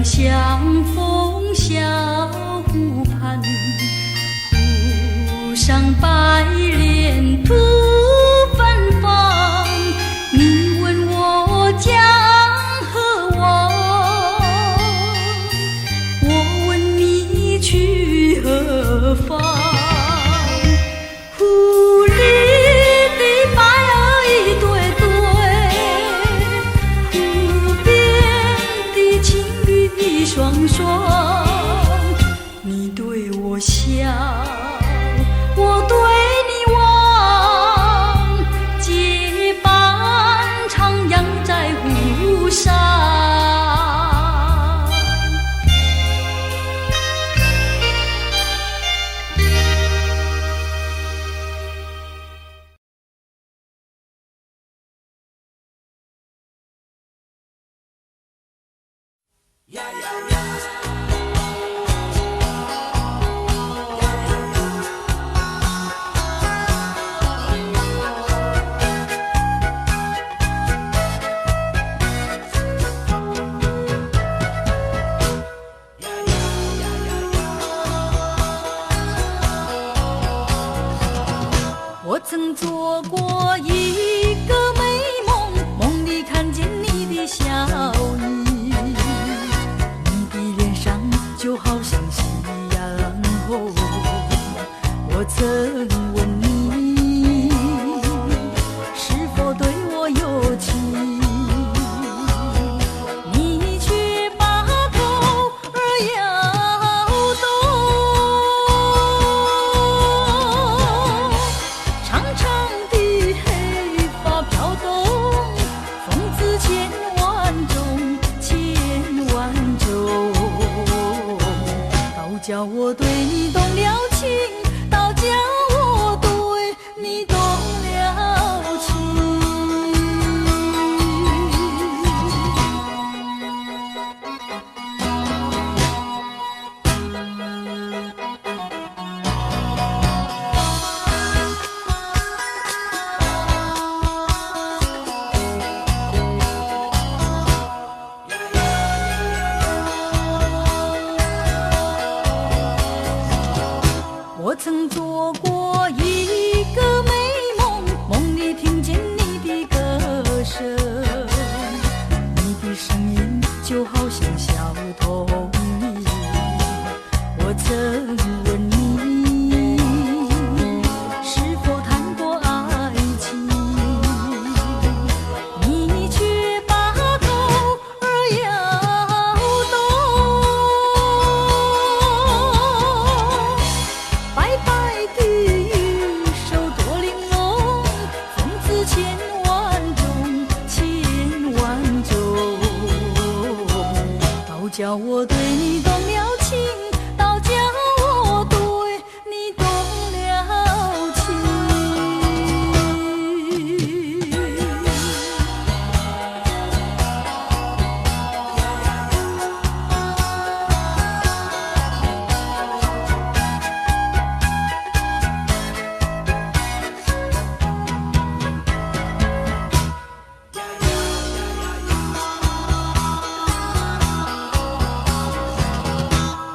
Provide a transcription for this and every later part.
相逢笑湖畔，湖上白莲吐芬芳。你问我家何往，我问你去何方。湖里的白儿一对对，湖边的情侣一双双。你对我笑，我对你望，结伴徜徉在湖上。我曾做过一个美梦，梦里看见你的笑意，你的脸上就好像夕阳红。我曾问你是否对我有情，你却把头儿摇动。长长的黑发飘动，风姿千万种，千万种。倒叫我对你动了情，倒叫我对你动了情。我曾做过一个美梦，梦里听见你的歌声，你的声音就好像小童音。我曾问你是否谈过爱情，你却把头儿摇动。白白的玉手多玲珑，风姿千万种，千万种。倒叫我对你动了情，倒叫我对你动了情。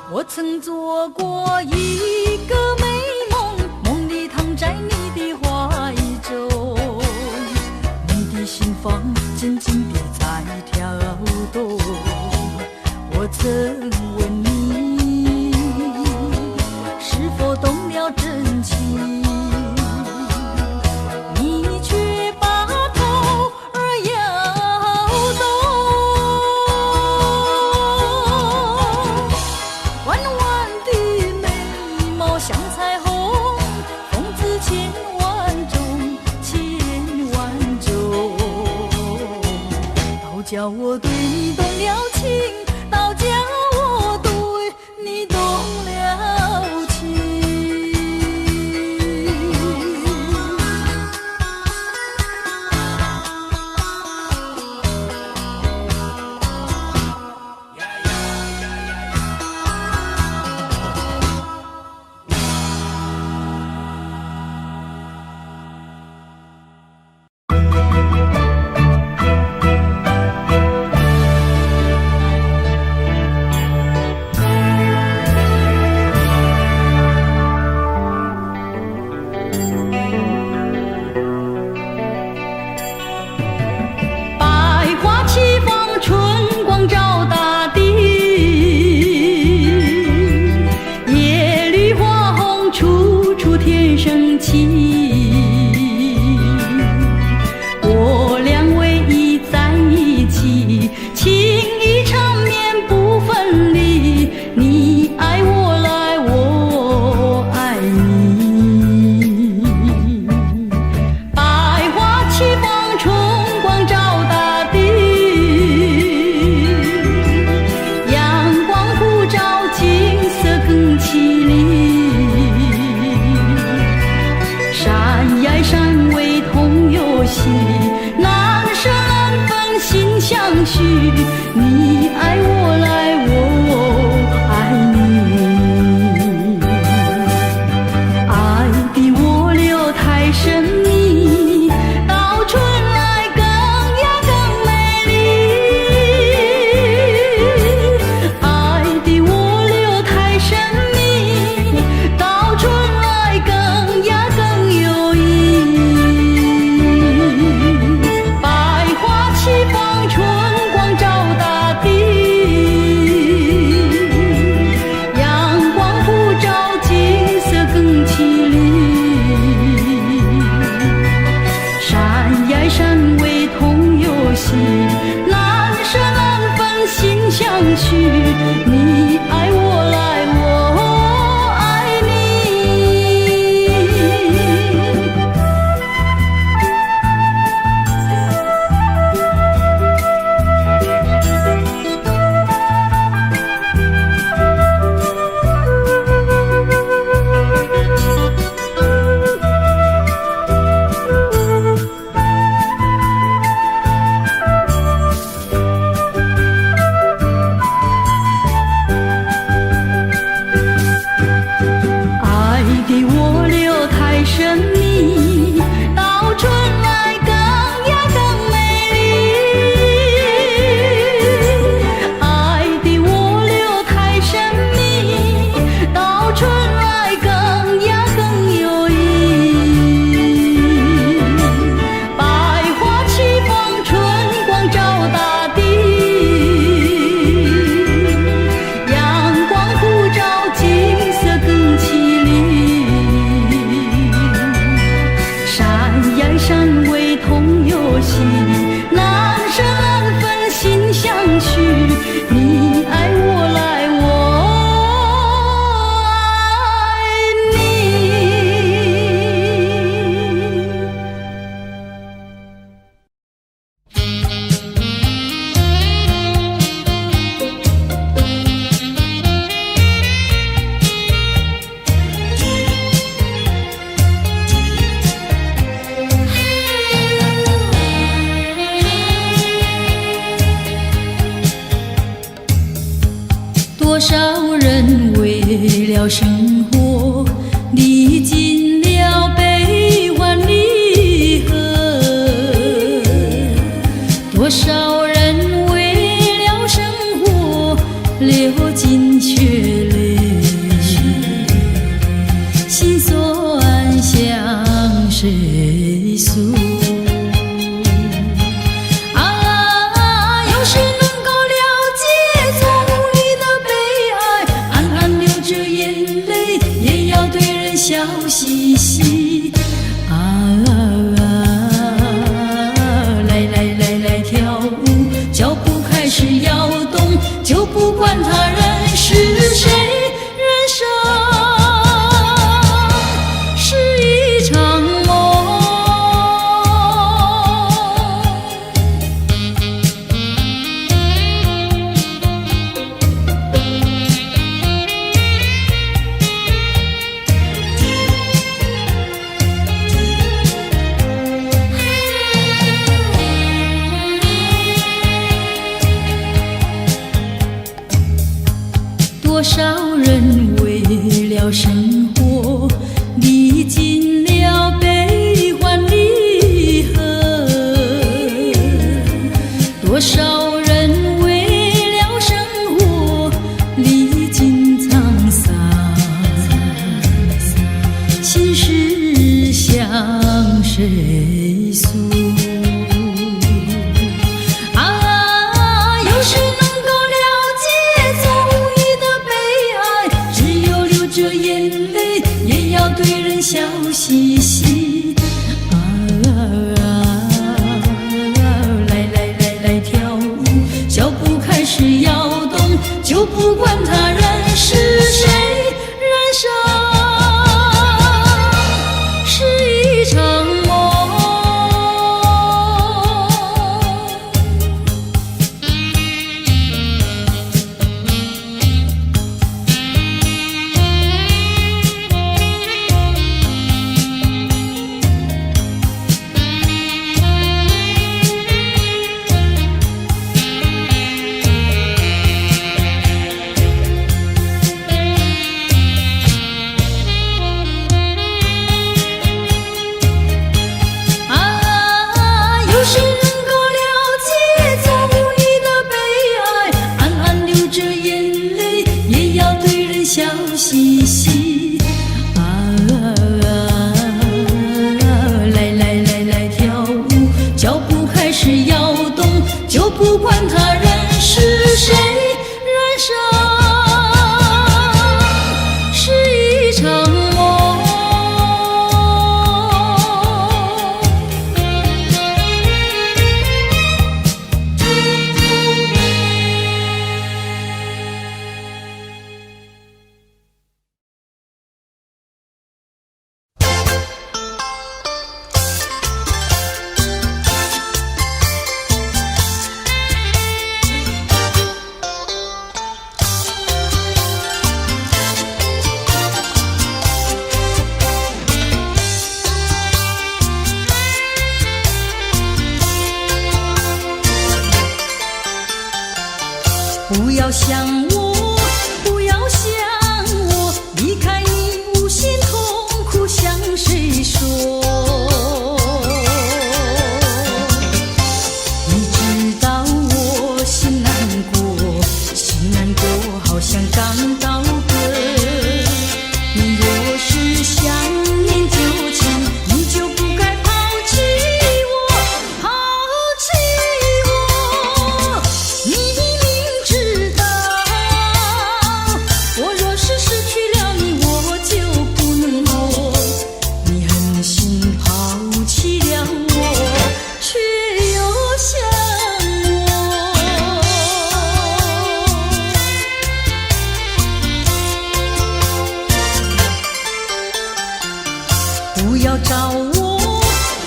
我曾做过一个美梦，梦里躺在你的怀中，你的心房紧紧地在跳动。我曾问你是否动了真情，你却把头儿摇动。弯弯的眉毛像彩虹，风姿千万种，千万种。倒叫我对你动了情，倒叫我对你动了情。许，你爱我来，我爱你，爱的涡流太神秘，到春来更呀更美丽，爱的涡流太神秘，到春来更呀更有意。百花齐放，春光照大地，阳光普照，景色更绮丽。山呀山味同游戏，难舍难分心相许，你爱我来，我爱你。爱的涡流太神秘，到春来更呀更美丽，爱的涡流太神秘，到春来更呀更有意。百花齐放，春光照大地，阳光普照，景色更绮丽。山呀山味同游戏，难舍难分心相许，你爱我来，我爱你。多少人为了生活历尽了悲欢离合，多少人为了生活流尽血泪，心酸向谁诉？有谁能够了解从你的悲哀，暗暗流着眼泪，也要对人笑嘻嘻。来来来来跳舞，脚步开始摇动，就不管他人是谁，人生是一场梦。多少人为了生活历尽了悲欢离合，多少人为了生活历尽沧桑，心事向谁诉？有谁能够了解从你的悲哀，只有流着眼泪去摇动，就不管他人是谁，人生是一场梦。不要想我，不要想我，离开你无限痛苦向谁说？你知道我心难过，心难过好像刚到歌。你若是想念旧情，你就不该抛弃我，抛弃我。你我若是失去了你，我就不能活。你狠心抛弃了我，却又想我。不要找我，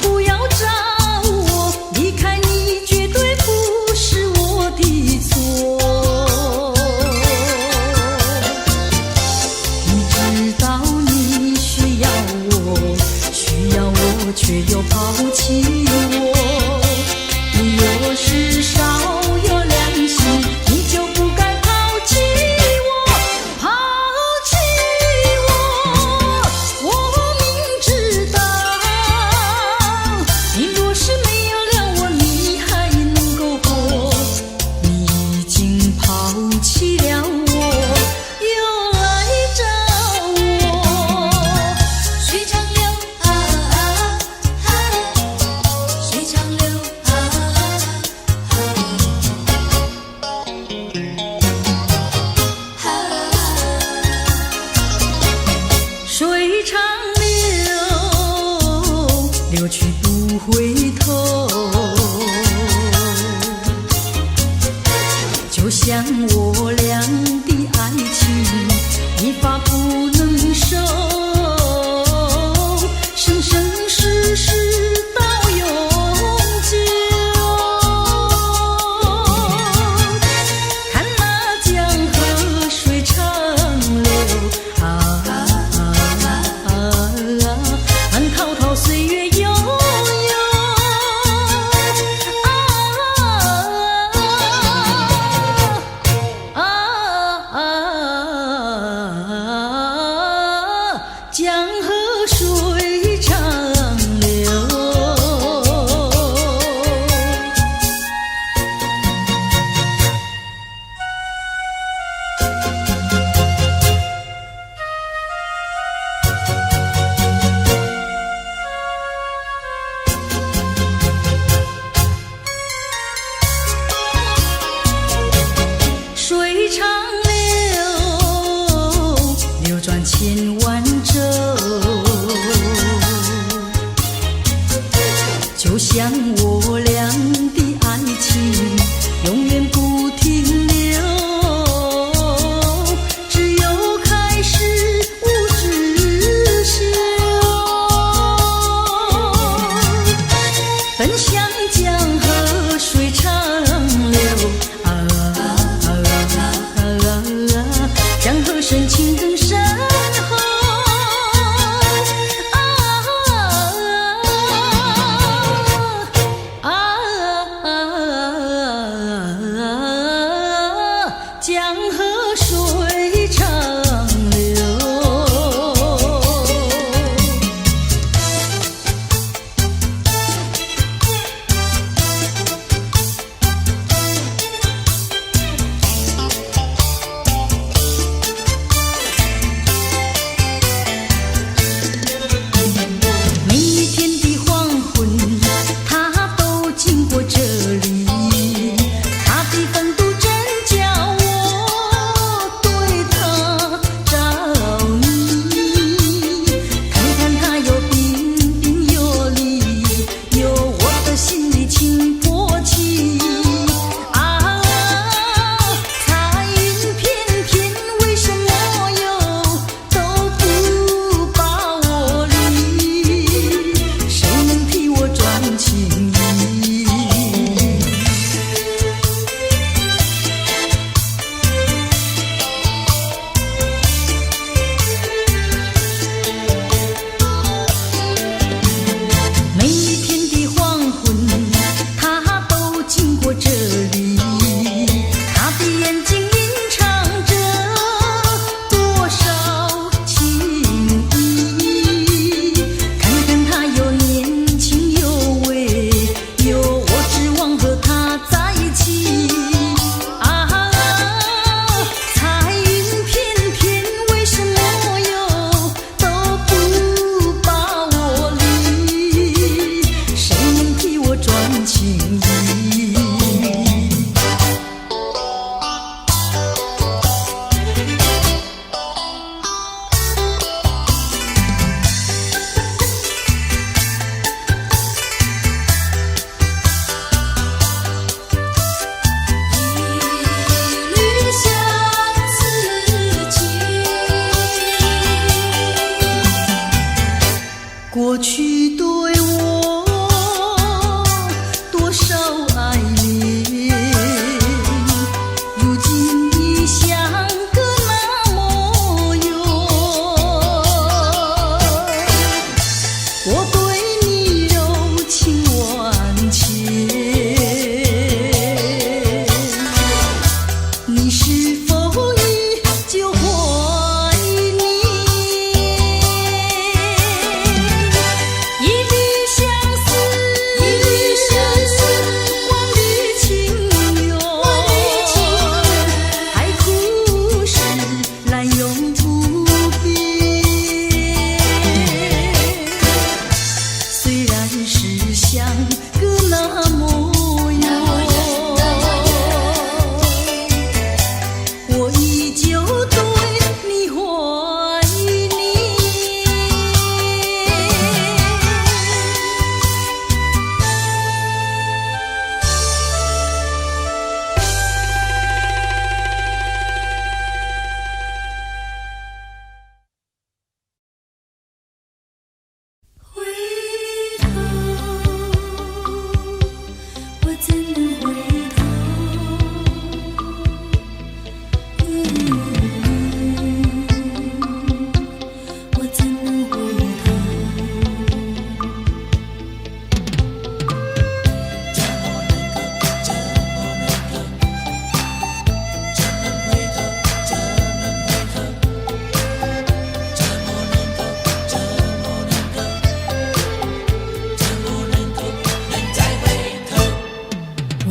不要找我，离开你绝对不是我的错。却又抛弃我，你若是少有良心，你就不该抛弃我，抛弃我。我明知道，你若是没有了我，你还能够活。你已经抛弃了我，又来找我。水长流水长流水长流，流去不回头。就像我俩的爱情，一发不能收，生生世世到永久。看那江河水长流啊，慢滔滔岁月悠悠江河水长流。水长流，流转千万洲，就像我俩的爱情，永远不停留。只有开始无止休，奔向江河水长流江河深情更深厚江河水长流。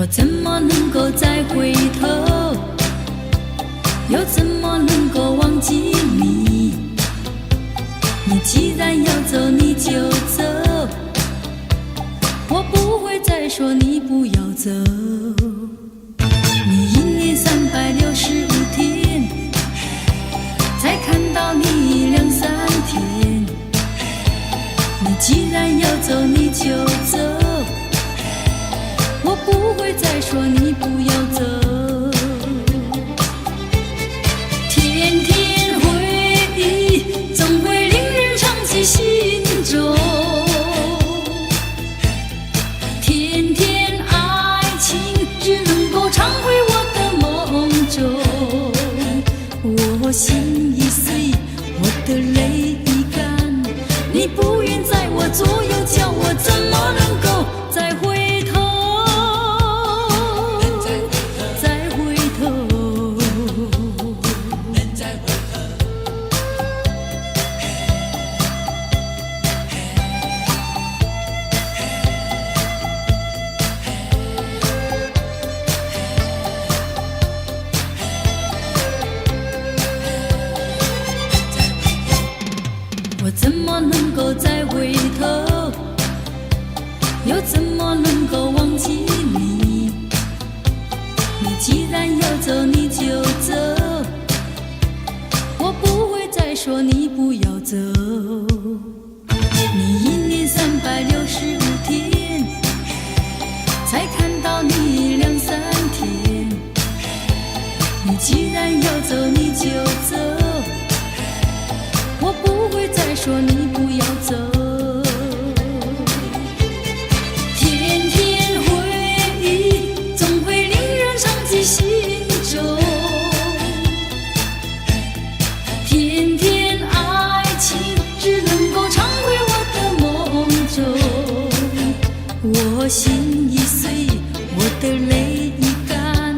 我怎么能够再回头，又怎么能够忘记你？你既然要走你就走，我不会再说你不要走。你一年365天才看到你2、3天，你既然要走你就走，我不会再说你不要走。天天回忆总会令人长记心中，天天爱情只能够常回我的梦中。我心已碎，我的泪已干，你不愿在我左右，叫我怎么能够再回头？我怎么能够再回头，又怎么能够忘记你？你既然要走你就走，我不会再说你不要走。你一年365天才看到你2、3天，你既然要走你就走，我不会再说你不要走。天天回忆总会令人长记心中，天天爱情只能够常回我的梦中。我心已碎，我的泪已干，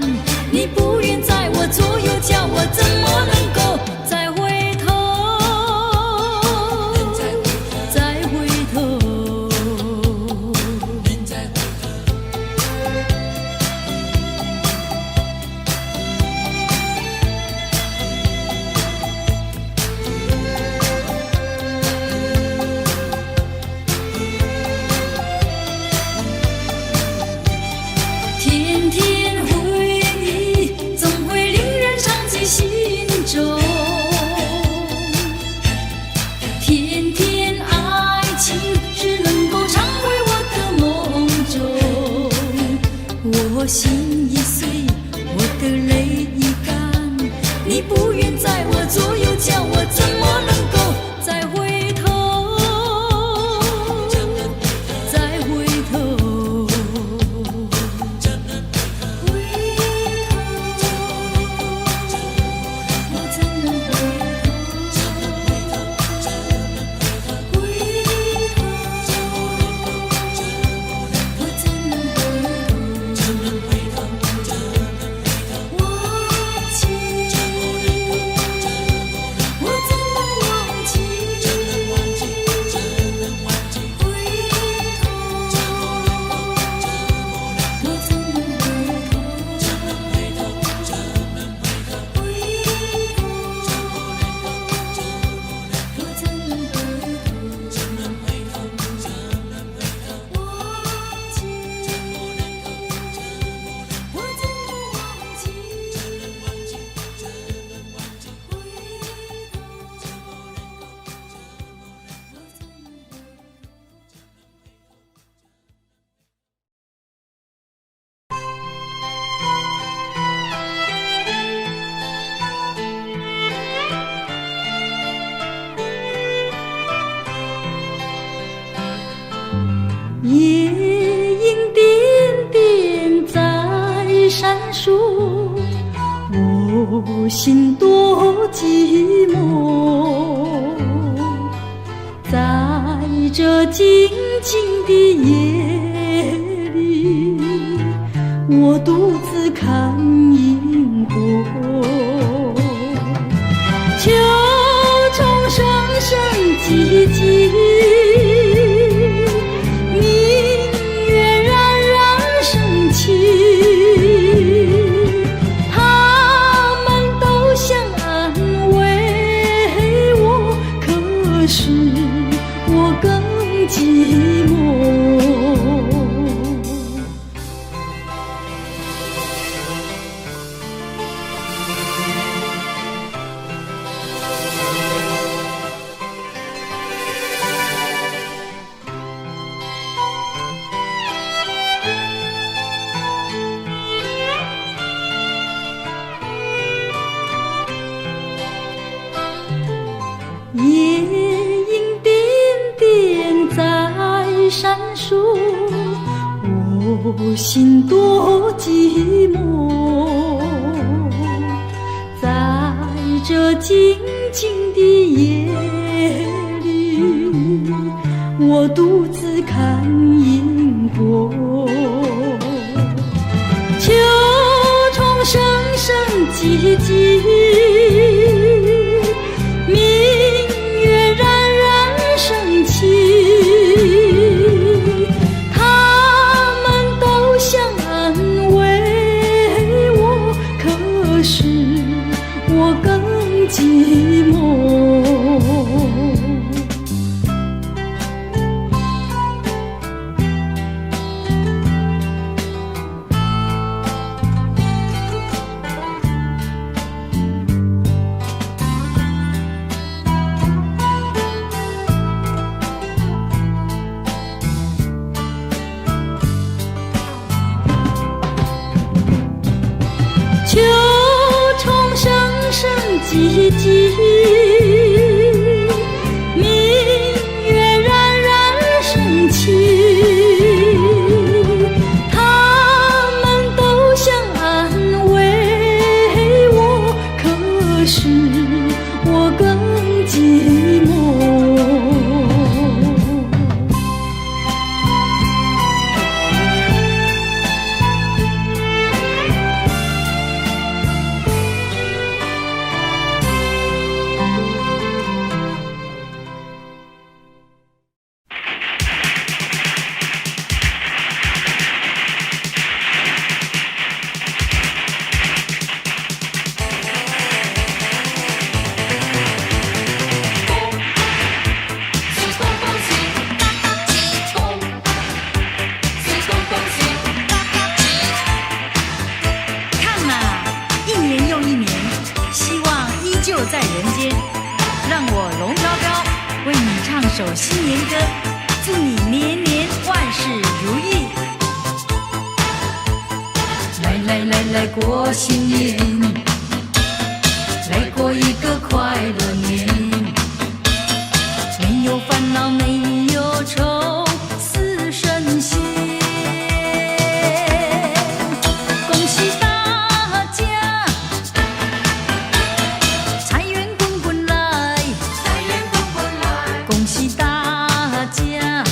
你不愿在我左右，叫我怎么能够再回头？天天回忆总会令人长记心中，天天爱情只能够常回我的梦中。我心已碎，我的泪已干，你不愿在我左右，叫我怎么能够再回头？再回头。夜莺点点在闪烁，我心多寂寞。在这静静的夜里，我独自看萤火。秋虫声声唧唧，明月冉冉升起。说，我心多寂寞。在这静静的夜里，我独自看萤火。秋虫声声唧唧，明月冉冉升起，他们都想安慰我，可是我更寂寞。秋虫声声唧唧，明月冉冉升起，他们都想安慰我，可是我更寂寞。在人间，让我龙飘飘为你唱首新年歌，祝你年年万事如意。来来来来过新年，来过一个快乐年，没有烦恼没有愁，似神仙。恭喜大家，财源滚滚来，财源滚滚来。恭喜大家，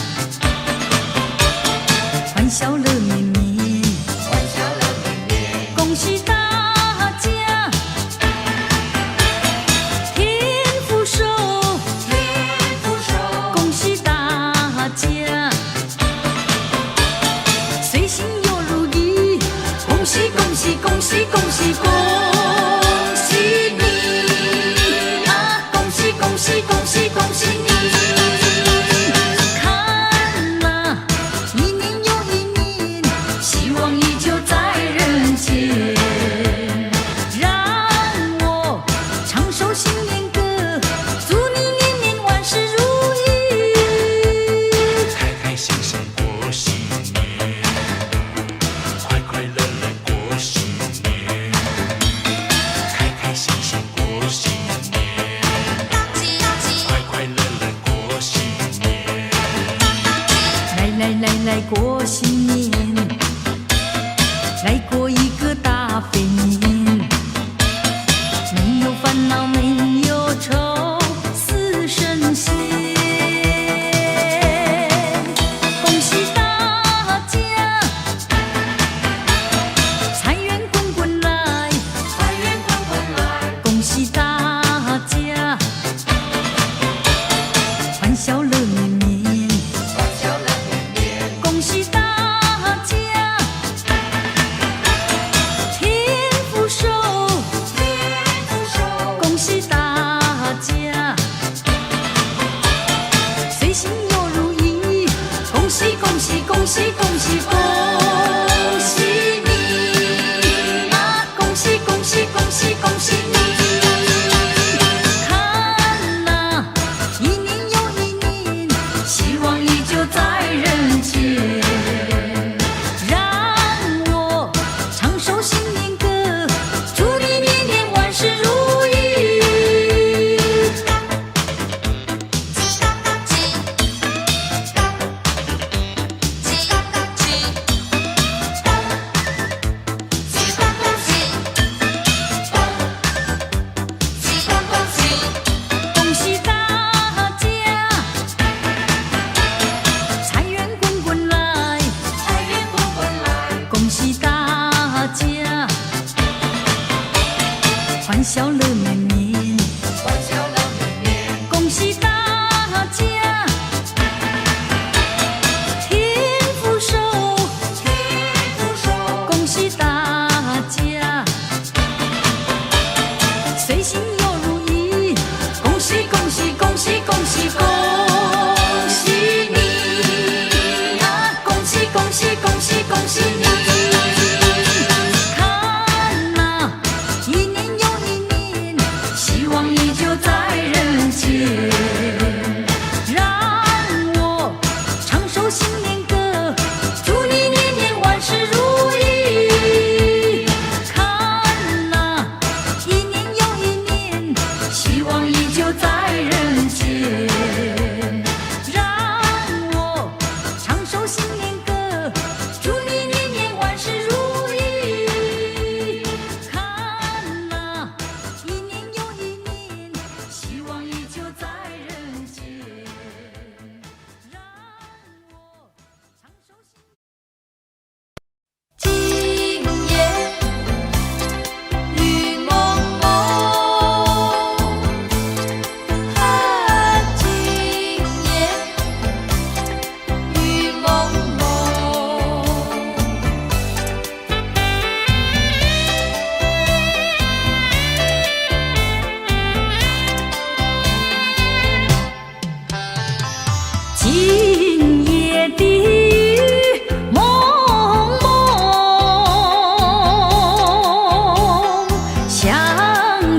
欢笑乐绵绵，欢笑乐绵绵。恭喜大家，天福寿，天福寿。恭喜大家，随心又如意。恭喜恭喜恭喜恭喜恭喜你啊！恭喜恭喜恭喜恭喜你！看啊，一年又一年，希望依旧在人间。让我唱首新年歌，祝你年年万事如意。开开心心过新年，快快乐乐过新年，开开心心过新年，快快乐乐过新年。来来来来过新年，来过一个大欢笑乐绵绵，欢笑乐绵绵，恭喜大家天福寿，天福寿，恭喜大家随心又如意，恭喜恭喜恭喜恭喜恭喜你啊！恭喜恭喜恭喜恭喜你！看呐，一年又一年，希望依旧在人间。让我唱首新年歌，祝你年年万事如意。看呐，一年又一年，希望依旧在人间。让我唱首新年歌，祝你年年万事如意。看呐，一年又一年，希望依旧在人间。让我唱首新。今夜雨蒙蒙，啊，今夜雨蒙蒙。今夜的雨蒙蒙，想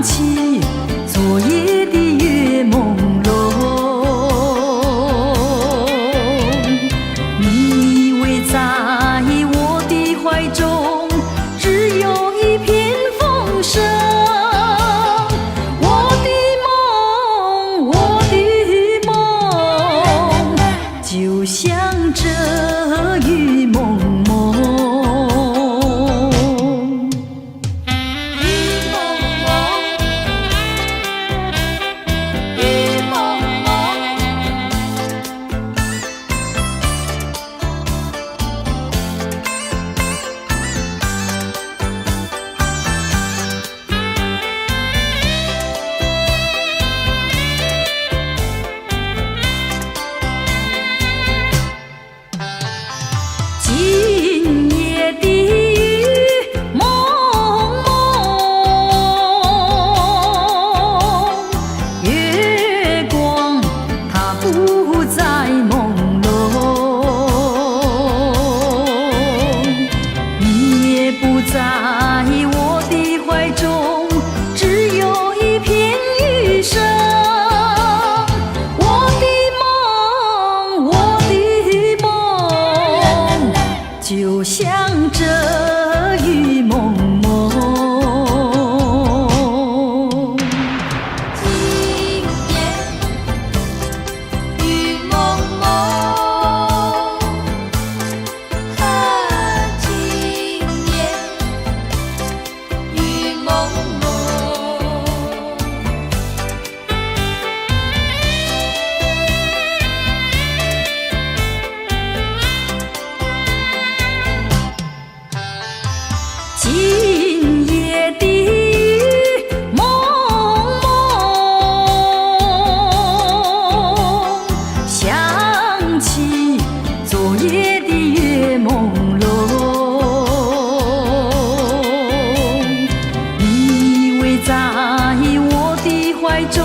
起昨夜的月朦胧。你依偎在我的怀中，只有一片风声。我的梦，我的梦，就像这雨蒙蒙。雨蒙蒙，雨蒙蒙。今夜的雨蒙蒙，月光它不再朦胧，你也不在我的怀中，只有一片雨声。我的梦，我的梦，就像这雨蒙蒙。今夜雨蒙蒙，啊，今夜雨蒙蒙。今夜的雨蒙蒙，想起昨夜的月朦胧。你依偎在我的怀中，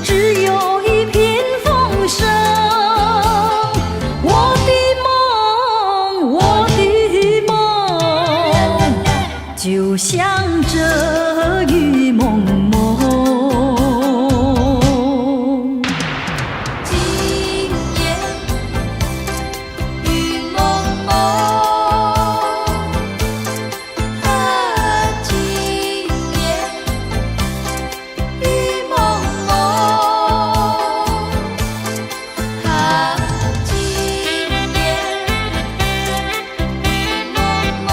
只有一片风声。我的梦，我的梦，就像这雨蒙蒙。今夜雨蒙蒙，啊，今夜雨蒙蒙，啊，今夜雨蒙蒙。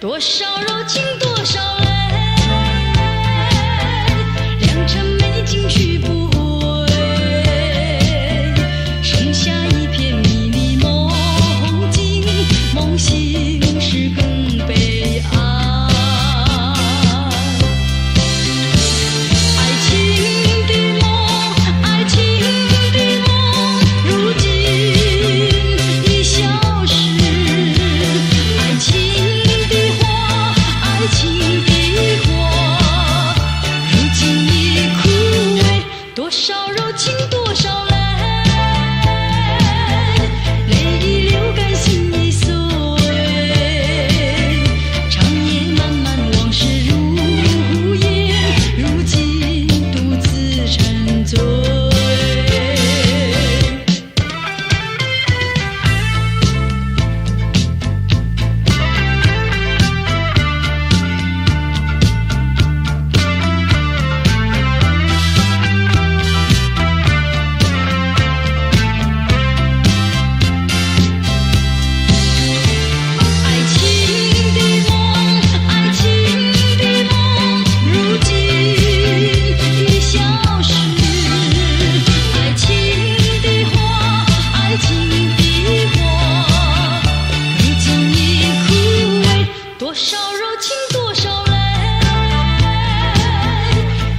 多少柔情多少泪，良辰美景去不回，剩下一片迷离梦境，梦醒时更悲哀。爱情的梦，爱情的梦，如今已消失。爱情的花，爱情的花，如今已枯萎。多少柔情多少泪，泪已流干心已碎。长夜漫漫往事如烟，如今独自沉醉。爱情的梦，爱情的梦，如今已消失。爱情的花，爱情的花，如今已枯萎。多少柔情多少泪，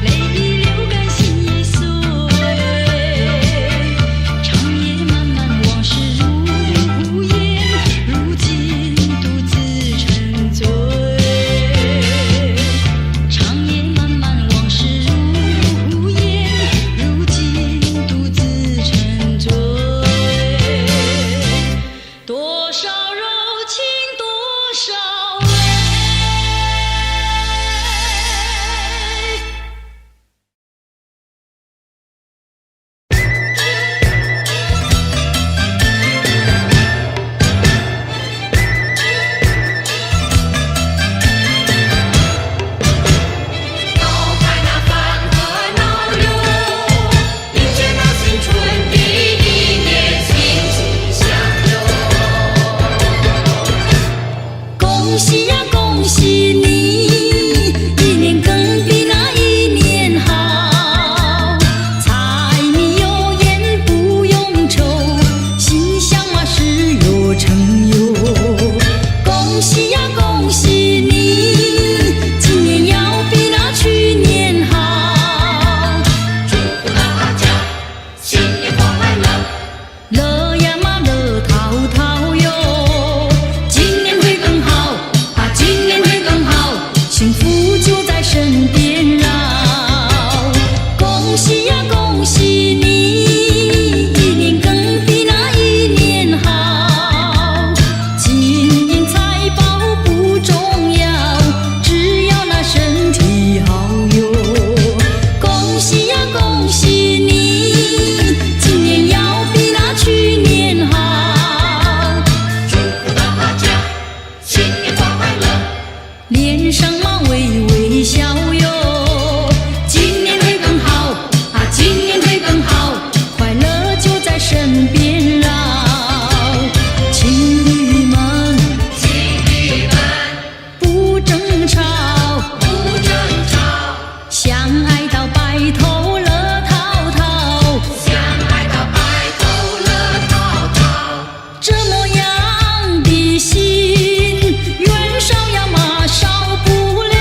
泪已流干心已碎。长夜漫漫往事如烟，如今独自沉醉。长夜漫漫往事如烟，如今独自沉醉。多少柔情多少泪。抛开那繁华闹流，迎接那新春的一年，欣喜相拥。恭喜呀，恭喜你，一年更比那一年好。柴米油盐不用愁，心想万事有成有。恭喜呀，恭喜你，今年要比那去年好。祝福大家新年快乐，乐呀嘛乐淘淘哟，今年会更好啊，今年会更好，幸福就在身边绕。恭喜呀，恭喜你，一年更比那一年好。金银财宝不重要，只要那身体好哟。恭喜呀，恭喜你，今年要比那去年好。祝福大家新年快乐，脸上嘛微微笑哟，今年会更好啊，今年会更好，快乐就在身边绕。情侣们情侣们不争吵，不争吵，相爱到白头乐淘淘，相爱到白头乐淘淘。这么样的心，缘少呀嘛少不了。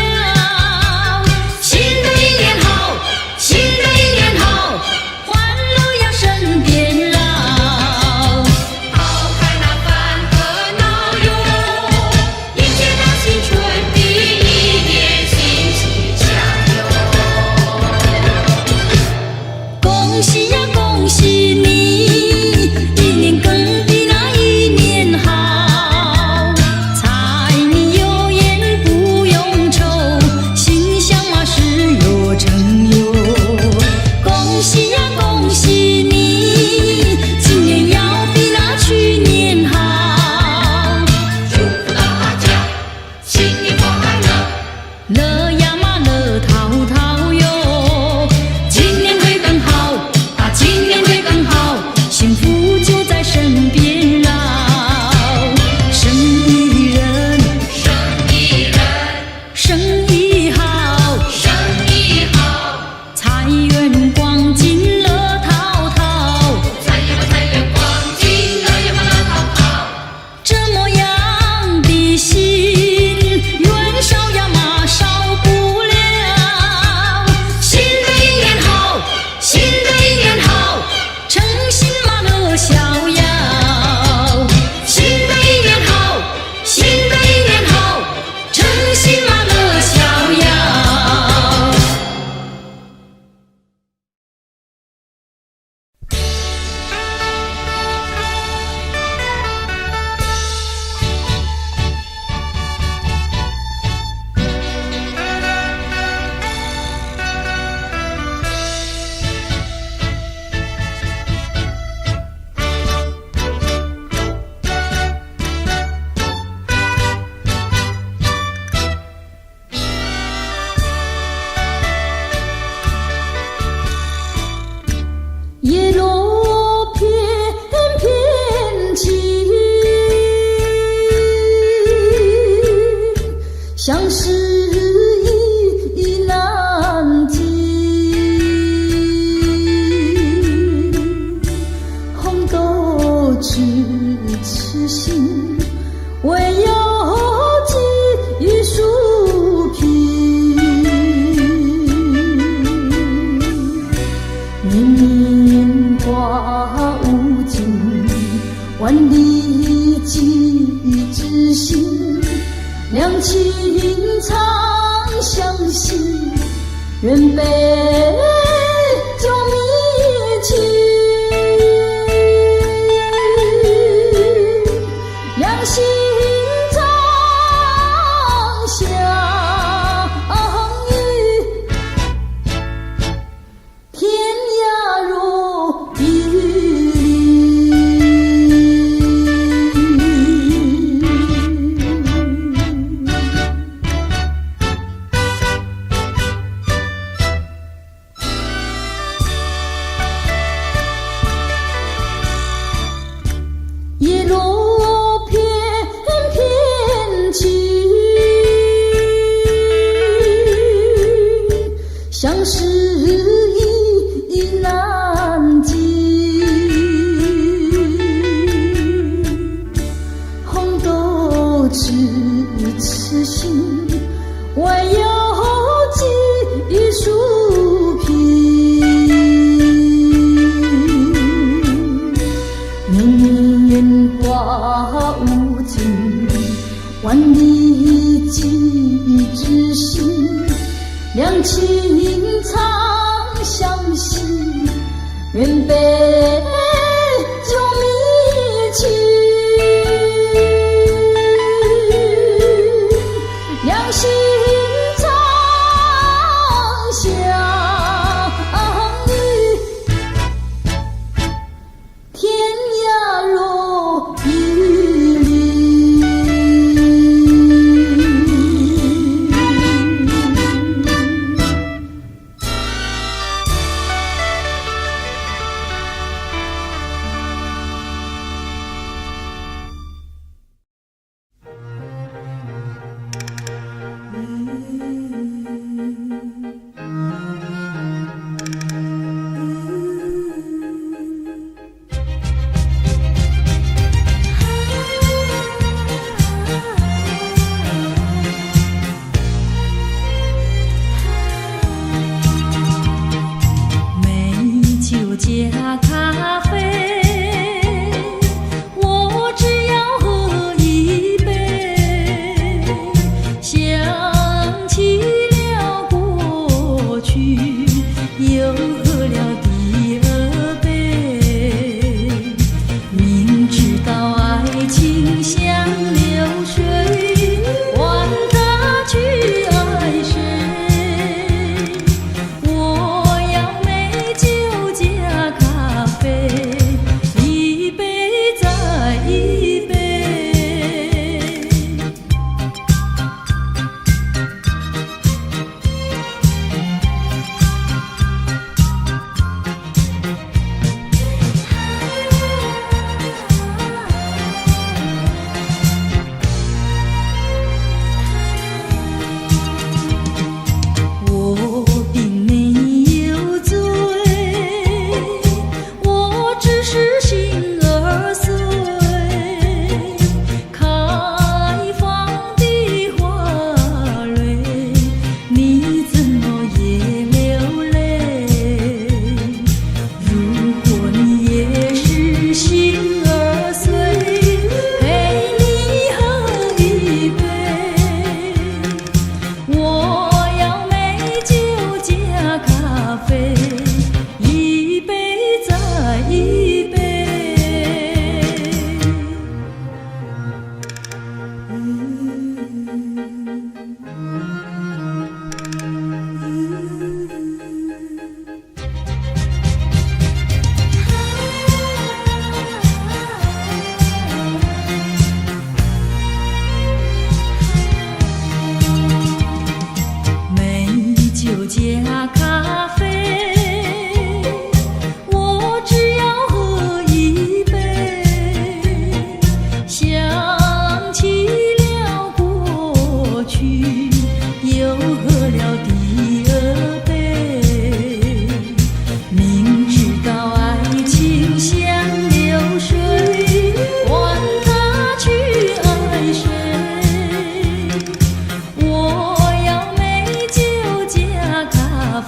相识意难尽，红豆痴痴心，唯有寄书评。年年花无尽，万里寄知心。两情长相惜，愿杯酒蜜情。两心长相依，天涯若比邻。叶落翩翩起，相识意难尽。红豆痴痴心，唯有寄书评。年年花无尽，万里寄知心。两情长相惜，愿杯酒蜜情。两心长相依，天涯若比邻。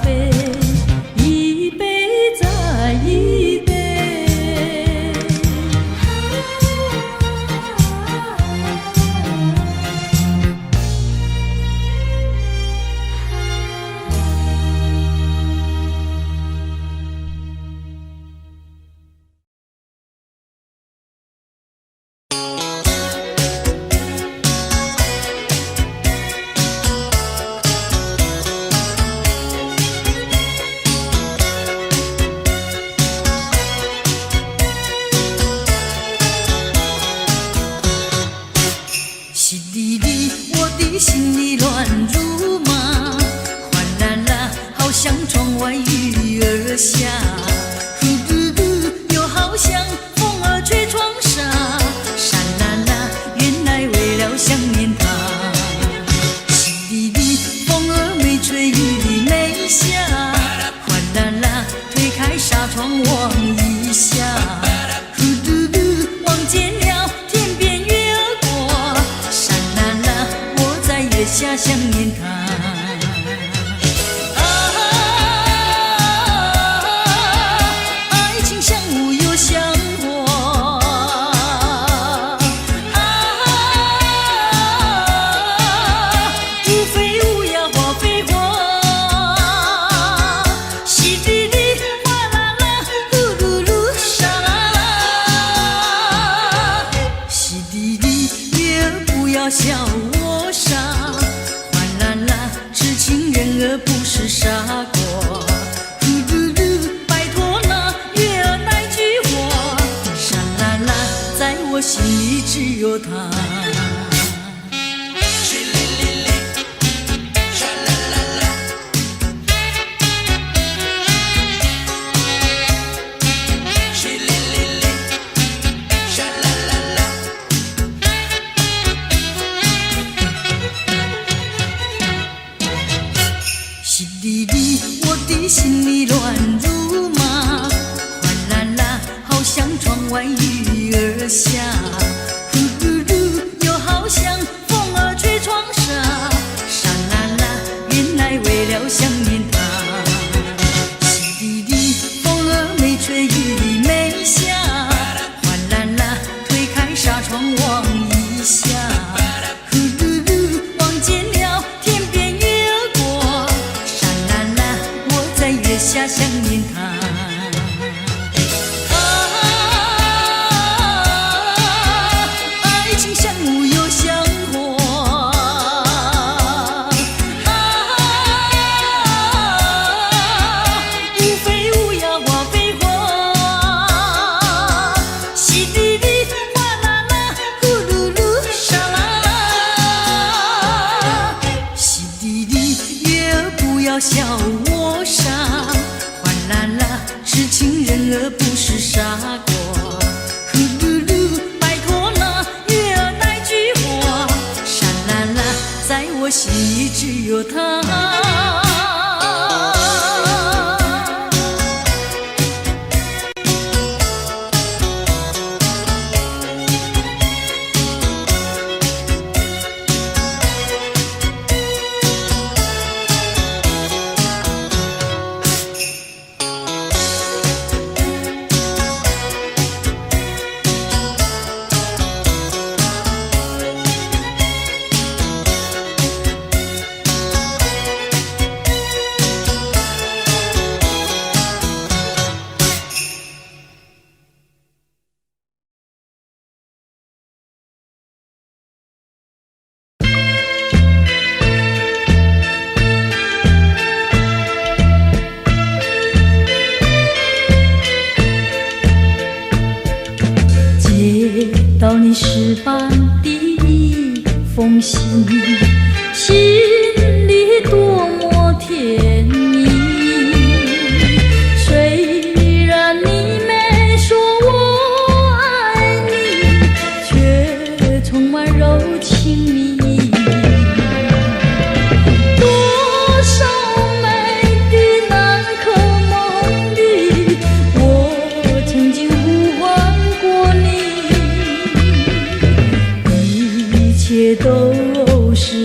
啡，一杯再一杯。淅沥沥，我的心里乱如麻，哗啦啦，好像窗外雨儿下，呼噜噜，又好像风儿吹窗纱，沙啦啦，原来为了想念他。淅沥沥，风儿没吹，雨没下，哗啦啦，推开纱窗望一下，呼噜噜，望见了天边月儿过，沙啦啦，我在月下想念他。爱情像雾又像火，无非无呀花非花，淅沥沥，哗啦啦，噜噜噜，沙啦啦，淅沥沥，月儿不要笑我傻，哗啦啦，痴情人儿不是傻瓜，呼噜噜，拜托那月儿来娶我，沙啦啦，在我心里只有他。淅沥沥，我的心里乱如麻，哗啦啦，好像窗外雨儿下，呼噜噜，又好像风儿吹窗纱，沙啦啦，原来为了想念他。淅沥沥，风儿没吹，雨没下，哗啦啦，推开纱窗望一下，呼噜噜，望见了天边月儿过，沙啦啦，我在月下想念他。爱情像雾又像火，无非无呀花非花，淅沥沥，哗啦啦，呼噜噜，沙啦啦，淅沥沥，月儿不要笑我傻，哗啦啦，痴情人儿不是傻瓜，呼噜噜，拜托那月儿来娶我，沙啦啦，在我心里只有他。到你诗般的一封信，心里多么甜蜜。虽然你没说我爱你，却充满柔情蜜意。多少美的难可梦里，我曾经呼唤过你。一切都是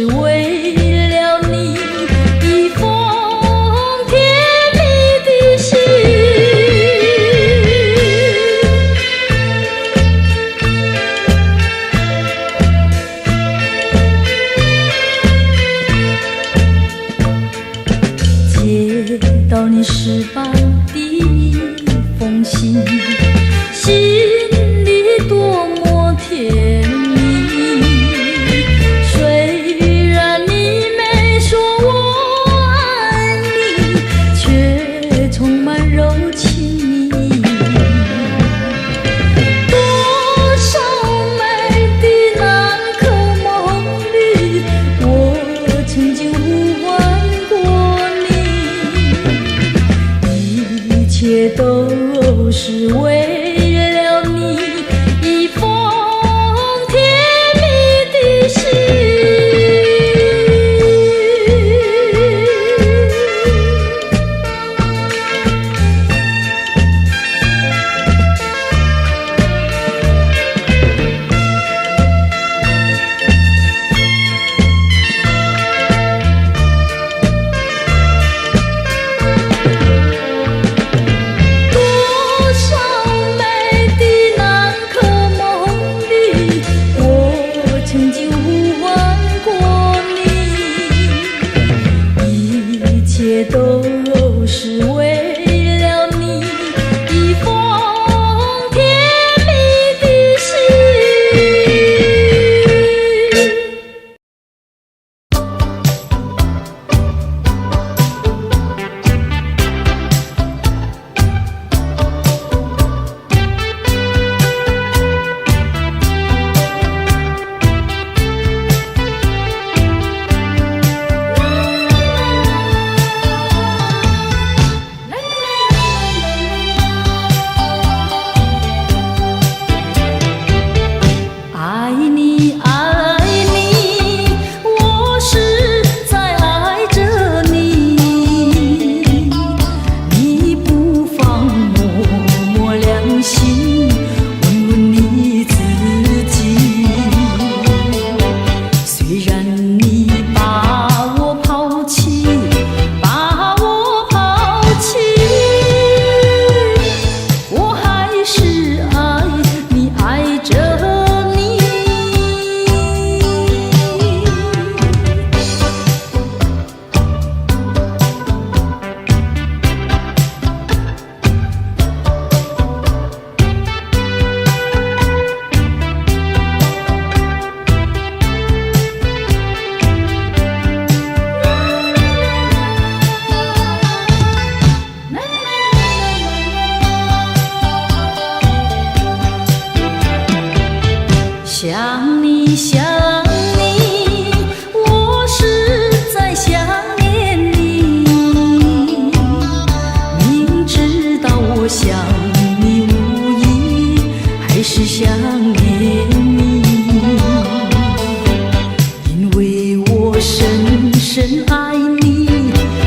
深深爱你，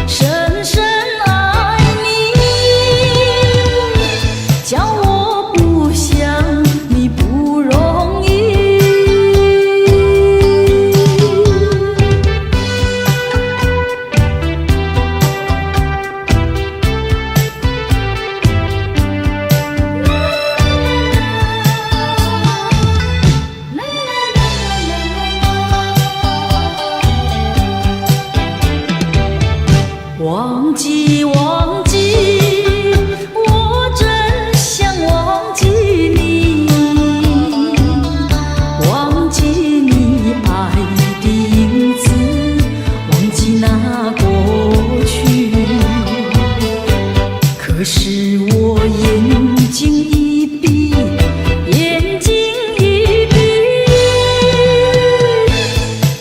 深深爱你，叫我不想你不容易。忘记忘记，我真想忘记你，忘记你爱的影子，忘记那过去。可是我眼睛一闭，眼睛一闭，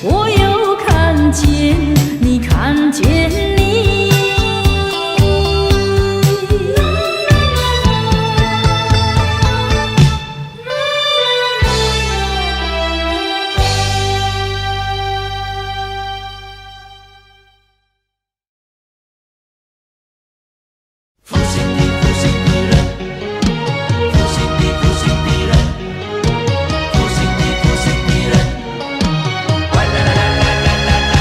我又看见你，看见你。负心的负心的人，负心的负心的人，负心的负心的人，哇啦啦啦啦啦啦啦。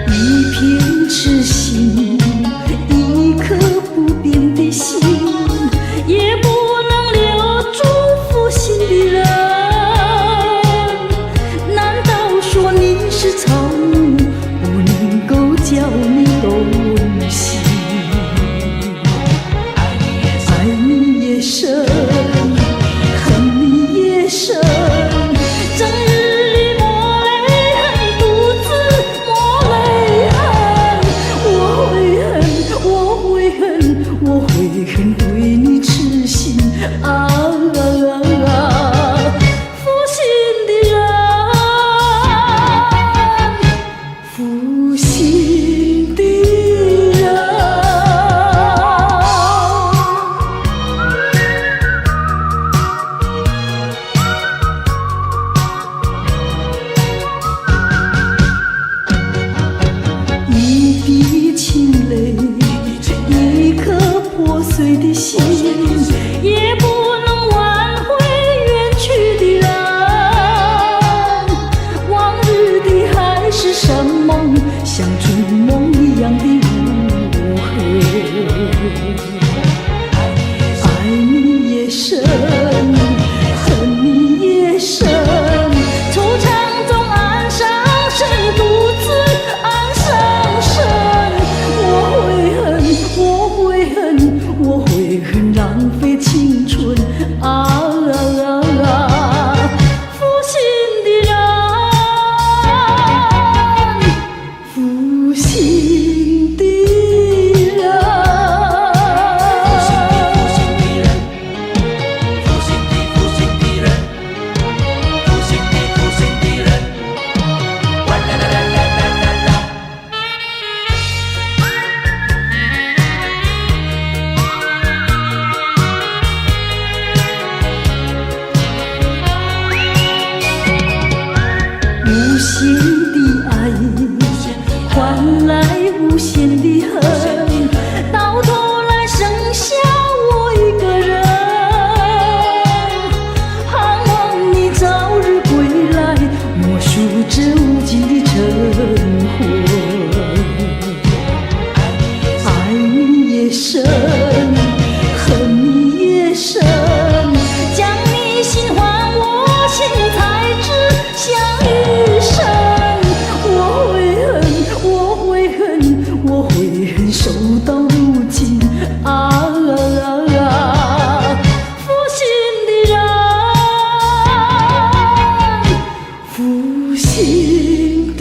一片痴心，一颗不变的心，也不能留住负心的人。难道说你是草木，不能够叫你动心？爱你也深，恨你也深。整日里抹泪痕，独自抹泪痕。我会恨，我会恨，我会恨，对你痴心啊！负心的人，负心的人。一滴清泪，一颗破碎的心，也不能挽回远去的人。往日的海誓山盟，像春梦一样的无悔。爱你也深，恨你也深，惆怅中暗伤神，独自暗伤神。我会恨，我会恨，我会恨，浪费青春啊！负心的人，负心的人。负心的负心的人，负心的负心的人，负心的负心的人，哇啦啦啦啦啦啦啦。无限的爱，换来无限的恨，到头来剩下我一个人。盼望你早日归来，默数这无尽的晨昏。爱你也深，恨你也深，将你心还我心，才知相遇深。我会恨，我会恨，我会恨，守到如今啊！负心的人，负心的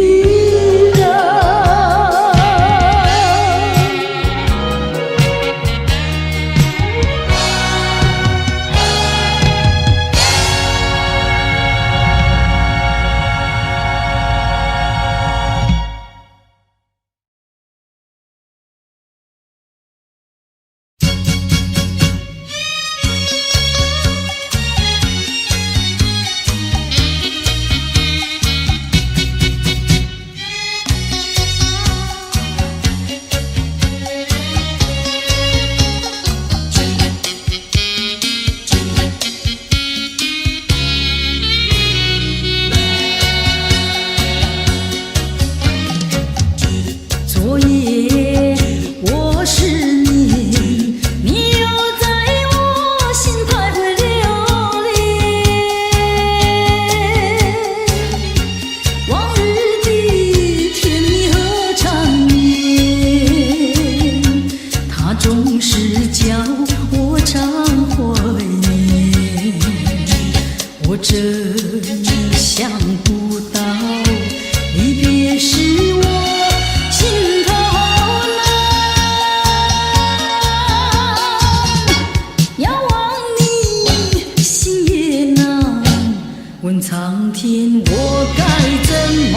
是叫我常怀念，我真想不到离别时我心头难，遥望你心也难，问苍天我该怎么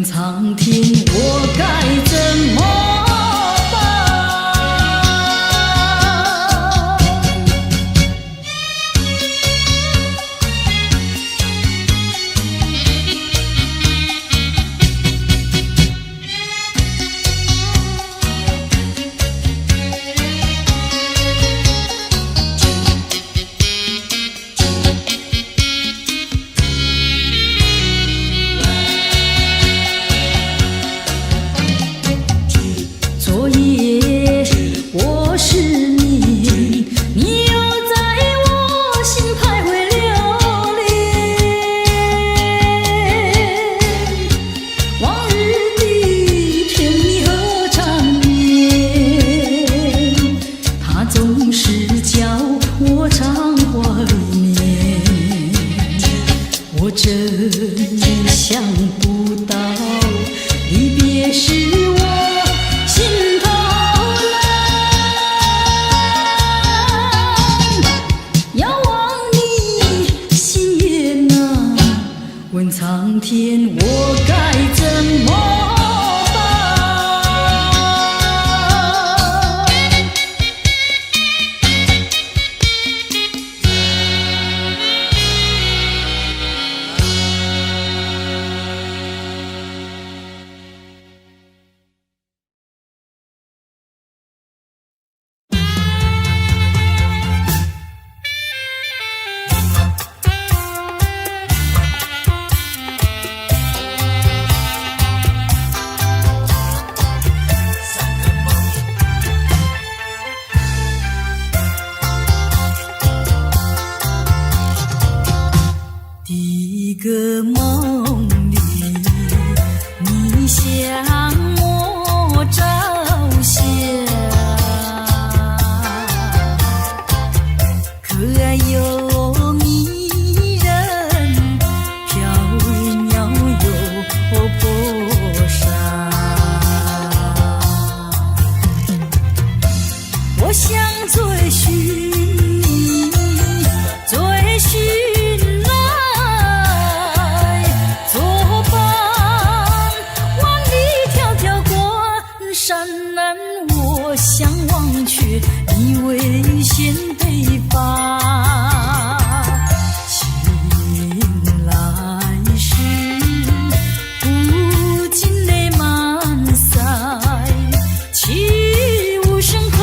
苍天，我该怎么苍天，我该怎么一个梦里，你向我照相，可爱又迷人，飘渺又破闪。我想追寻你，追寻。我向往却已危险北方，醒来时不禁泪满腮，泣无声空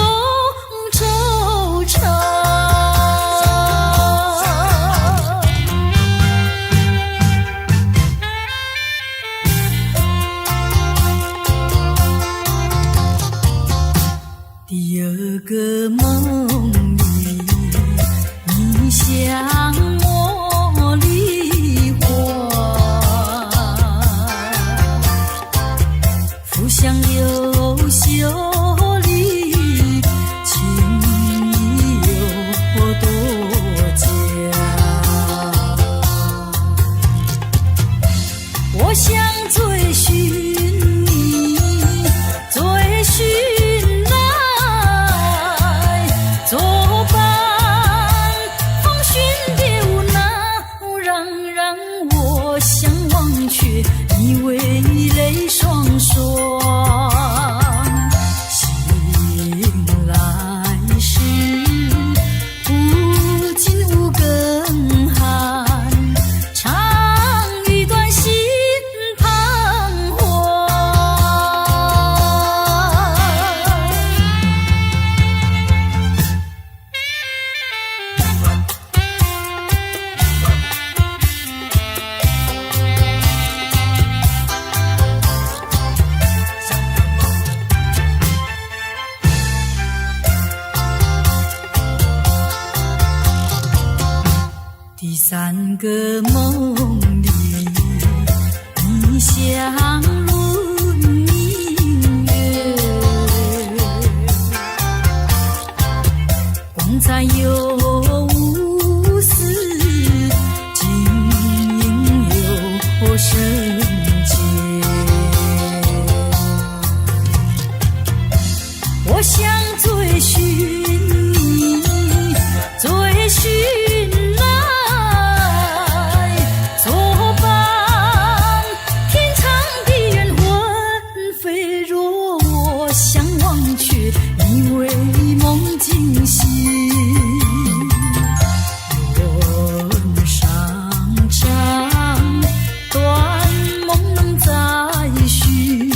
惆怅。第二个梦里，你向我梨花，肤香又秀丽，情意有多佳。我想追寻你，追寻。作伴，风寻别无恼，让梦里，你相论明月，光彩又无私，晶莹又圣洁。我想追寻你，追寻来作伴，天长地远魂飞。若我相忘却，你为梦惊醒。人上长，断梦能再续，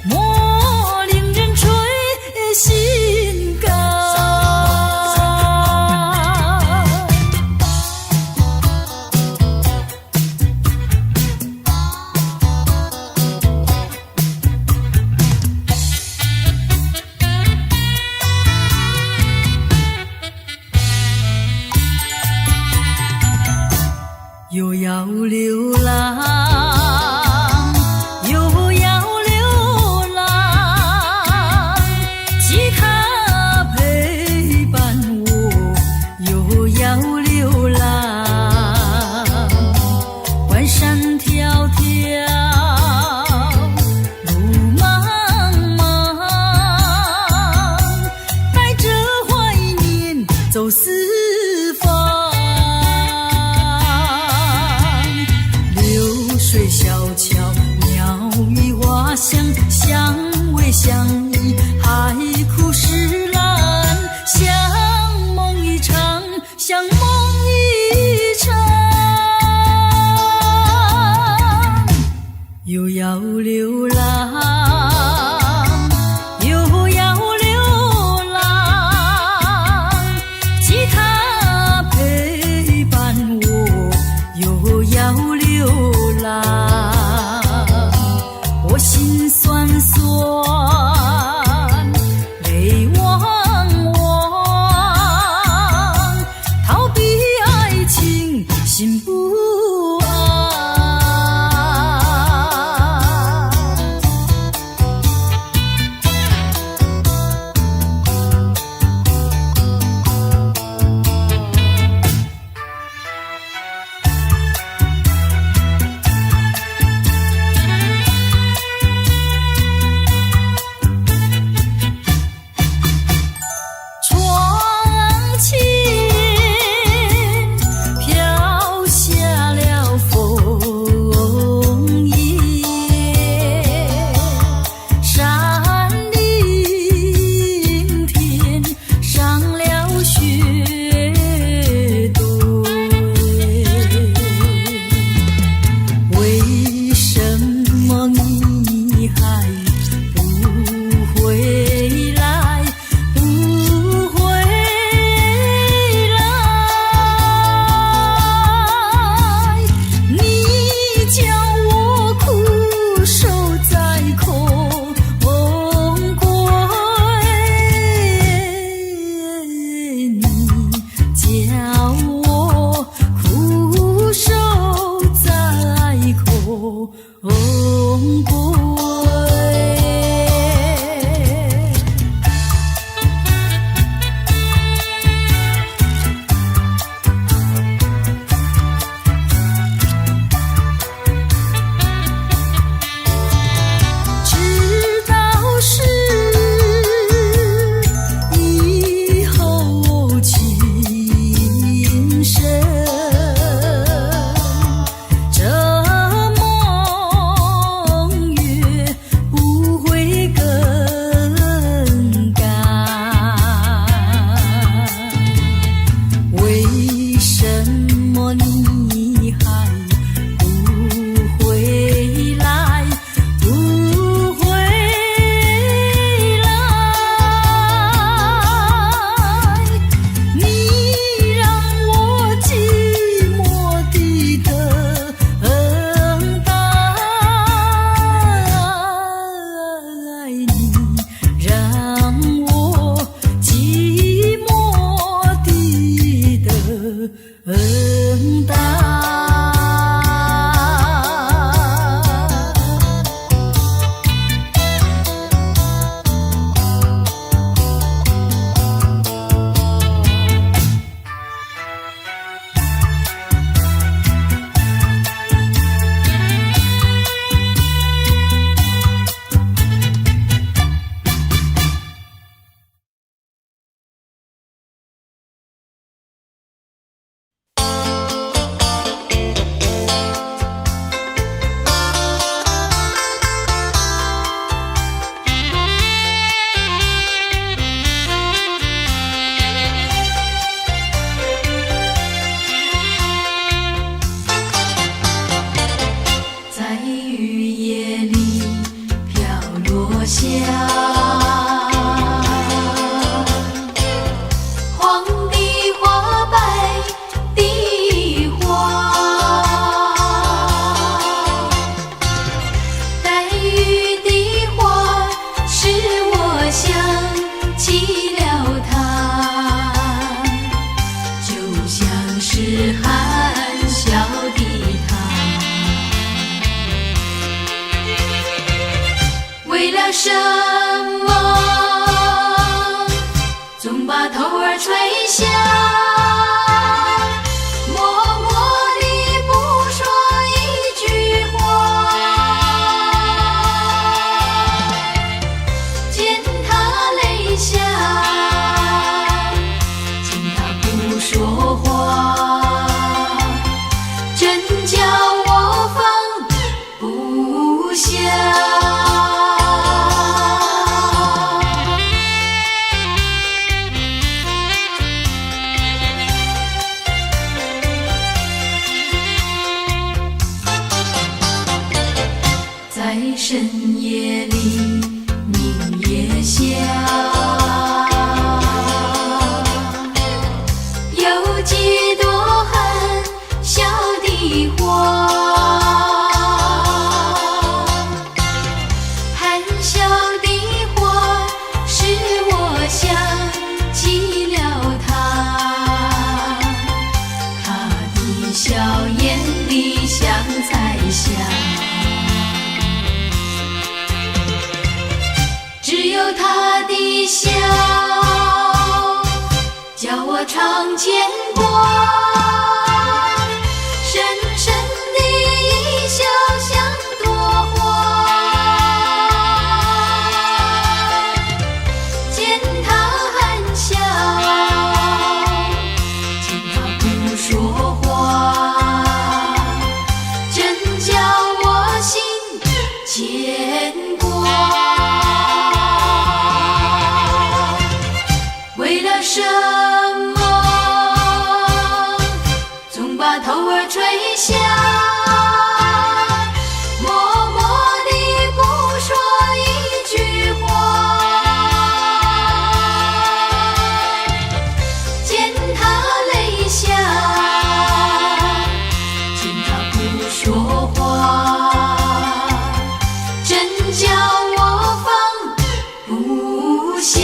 莫令人垂心肝。又要流浪，又要流浪，吉他陪伴我，又要流浪。关山迢迢，路茫茫，带着怀念走四方。水小桥，鸟语花香，相偎相依，海枯石烂，像梦一场，像梦一场。又要流浪，又要流浪，吉他陪伴我，又要流浪。我心酸酸，泪汪汪，逃避爱情，心不安。窗前飘下了什么？总把头儿垂下，默默地不说一句话。见他泪下，见他不说话，真叫我放不下。在深夜里，明月下，有几朵很小的花，很小的花，使我想起了他，他的笑眼里像彩霞。只有他的笑，叫我常牵挂，深深的一笑像朵花。见他含笑，见他不说话，真叫我心牵挂。为了什么，总把头儿垂下，默默地不说一句话。见他泪下，见他不说话，真叫我放不下。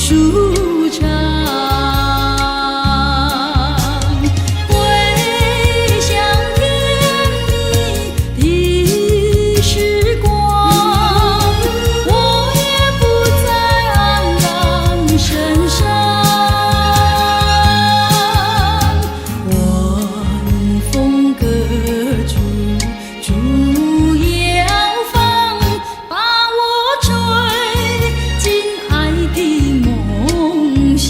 舒畅，回想甜蜜的时光，我也不再黯然神伤。晚风隔竹，竹摇放，把我吹进爱的梦乡。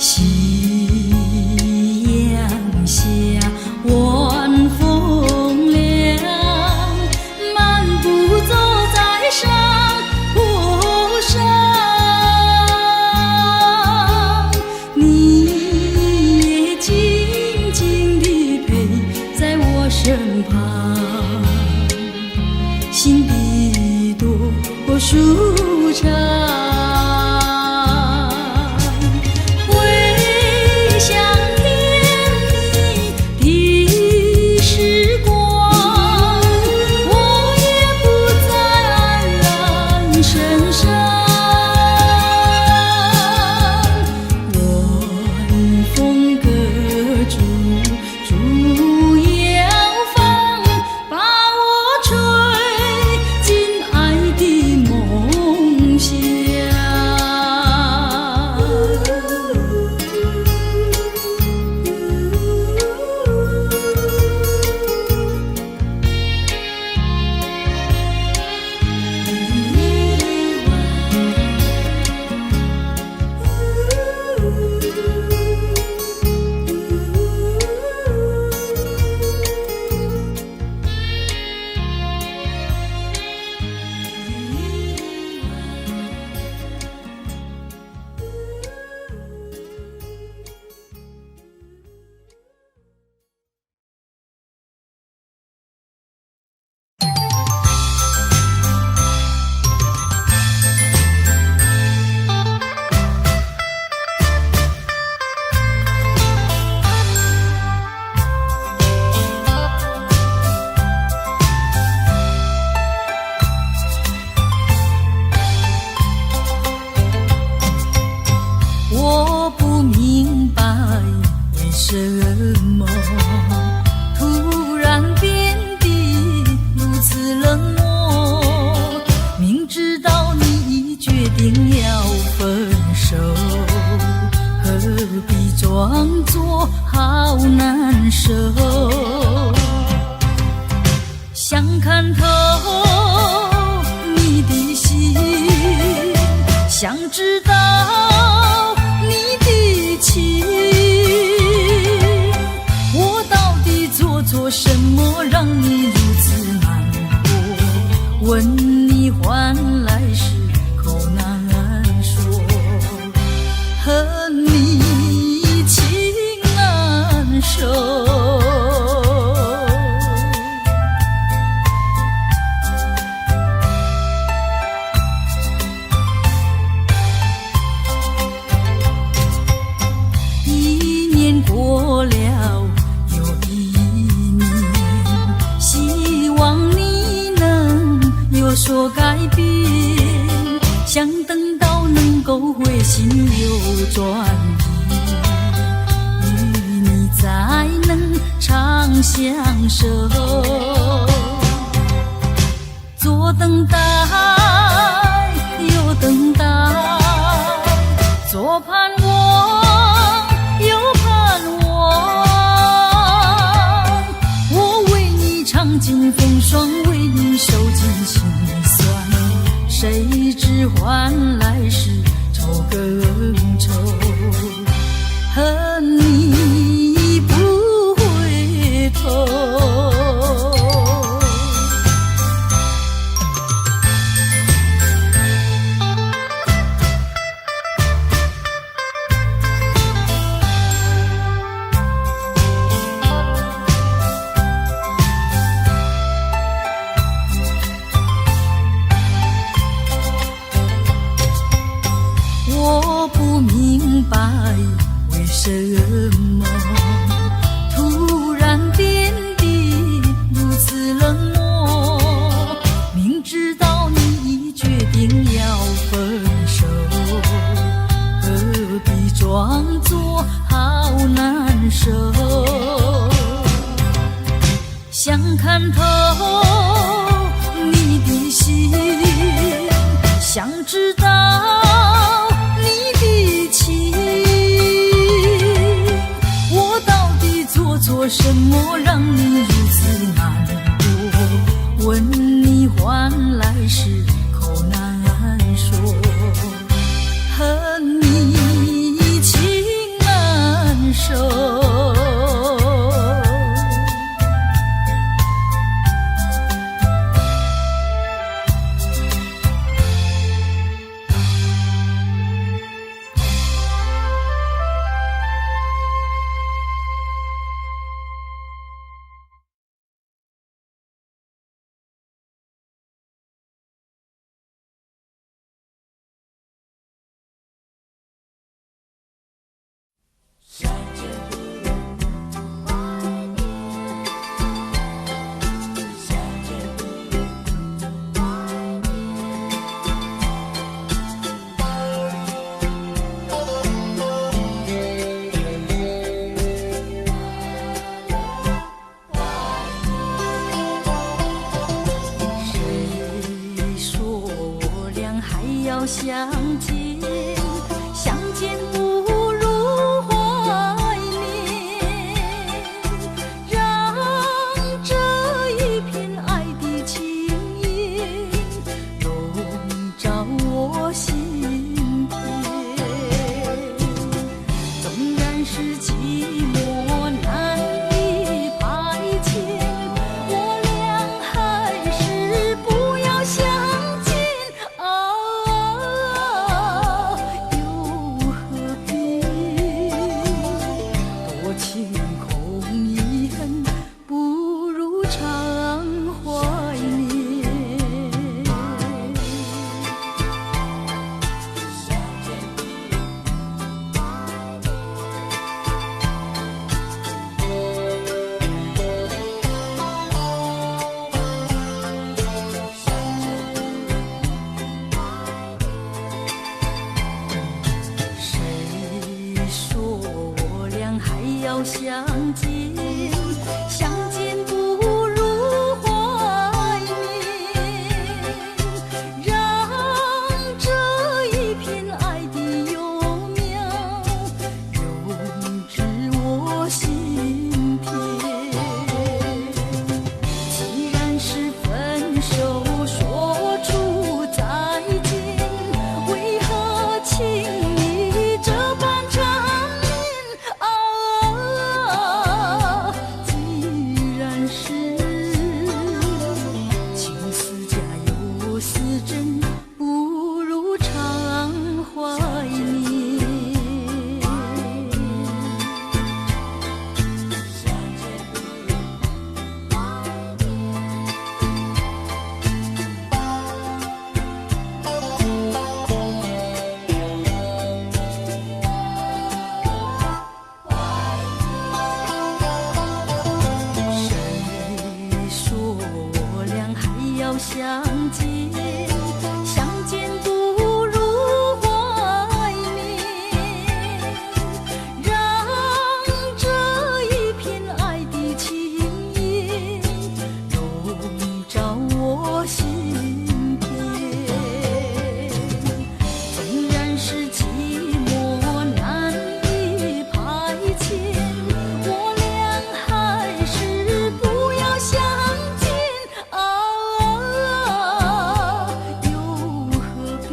夕阳下，晚风凉，漫步走在山坡上，你也静静地陪在我身旁，心底多舒畅。回想甜蜜的时光，我也不再黯然神伤。想看透你的心，想知道你的情，我到底做错什么让你如此难过？问你换来时口难说，和你情难守。过了又一年，希望你能有所改变，想等到能够回心又转意，与你再能长相守。左等待右等待，左盼望右盼望，我为你尝尽风霜，为你受尽辛酸，谁知换来是愁更愁，和你不回头。我不明白为什么突然变得如此冷漠，明知道你已决定要分手，何必装作好难受？想看透你的心，想知道你的情，我到底做错什么让你如此难过？问你换来是口难说，和你情难守。要相见，相见不如怀念，让这一片爱的情意笼罩我心田。纵然是寂寞难以排遣，我俩还是不要相见啊。晴空遗恨，不如常怀念。谁说我俩还要相见？相见不如怀念，让这一片爱的幼苗永植我心田。既然是要相见，相见不如怀缅，让这一片爱的情叶笼罩我心田。纵然是寂寞难以排遣，我俩还是不要相见啊，又何必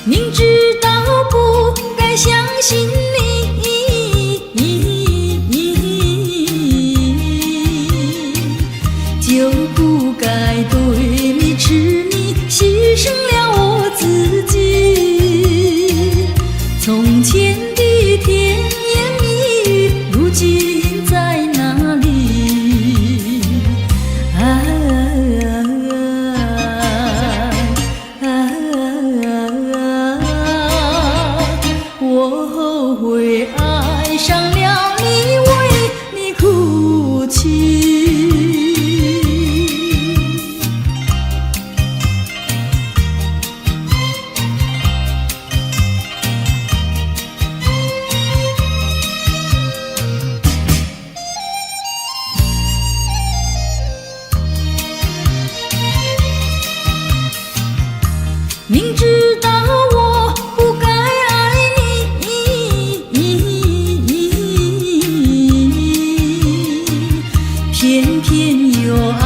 明知道不该相信你，就不该对你痴迷，牺牲了我自己。从前的甜言蜜语，如今在哪里？我后悔爱上了你，为你哭泣。明知道我不该爱你，偏偏又爱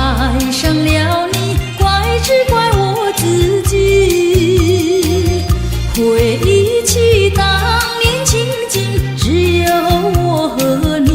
上了你，只怪我自己。回忆起当年情景，只有我和你。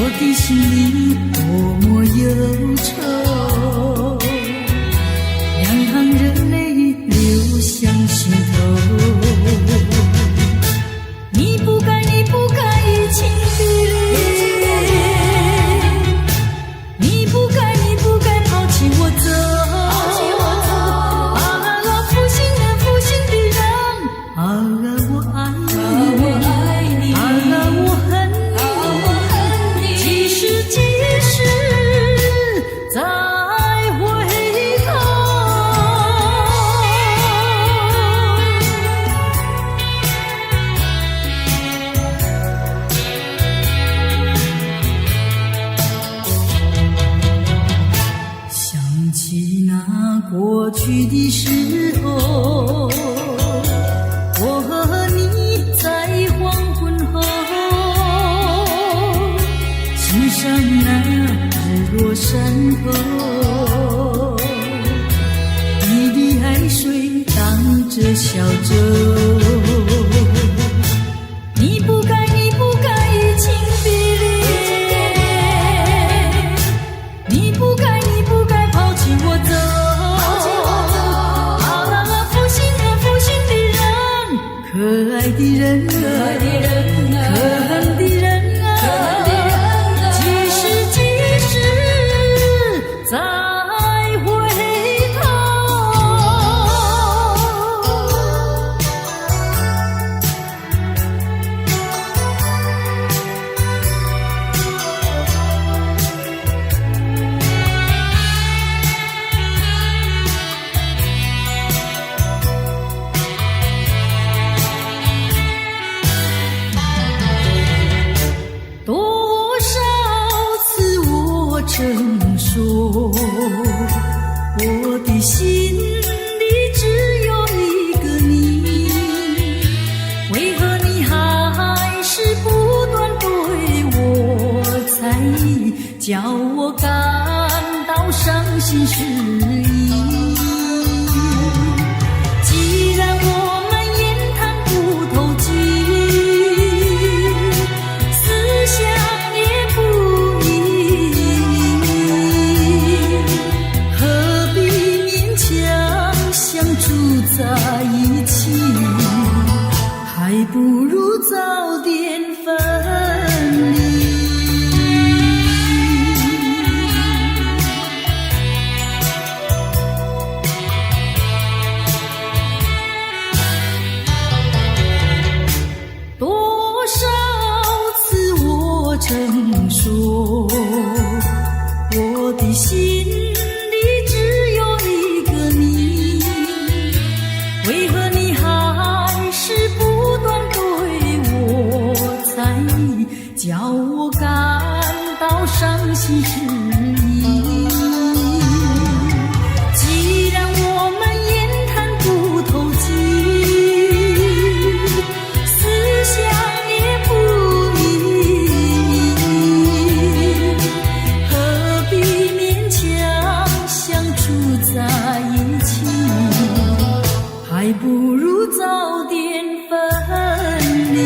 我的心里多么忧愁，两行热泪流向心头。你不该移情别恋，你不该抛弃我走。啊，负心的人，啊，我爱你，啊，我恨你，几时再回头。想起那过去的时候，我和你在黄昏后欣赏那日落山后，你的海水荡着小舟。你不该移情别恋，你不该抛弃我走。啊，负心的人，可爱的人，可恨的人，几时再回头。多少次我曾说，我的心里只有一个你，为何你还是不断对我猜疑，叫我感到伤心失意。既然我们言谈不投机，思想也不一，何必勉强相处在一起，还不如早点分离。多少次我曾说，我的心里只有一个你，为何你还是不断对我猜疑，叫我感到伤心失意。既然我们言谈不投机，思想也不一，何必勉强相处在一起，还不如早点分离。